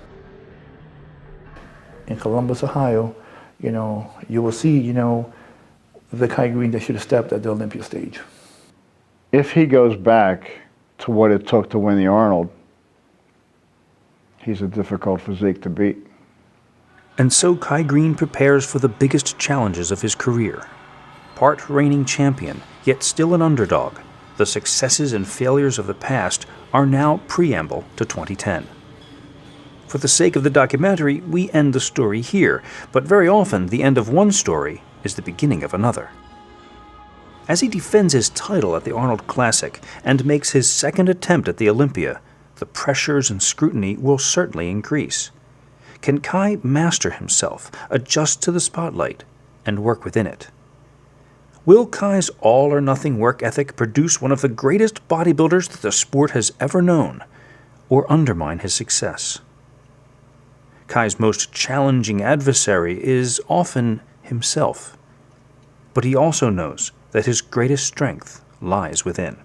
In Columbus, Ohio, you will see, the Kai Greene that should have stepped at the Olympia stage. If he goes back to what it took to win the Arnold, he's a difficult physique to beat. And so Kai Greene prepares for the biggest challenges of his career. Part reigning champion, yet still an underdog, the successes and failures of the past are now preamble to 2010. For the sake of the documentary, we end the story here, but very often the end of one story is the beginning of another. As he defends his title at the Arnold Classic and makes his second attempt at the Olympia, the pressures and scrutiny will certainly increase. Can Kai master himself, adjust to the spotlight, and work within it? Will Kai's all-or-nothing work ethic produce one of the greatest bodybuilders that the sport has ever known, or undermine his success? Kai's most challenging adversary is often himself, but he also knows that his greatest strength lies within.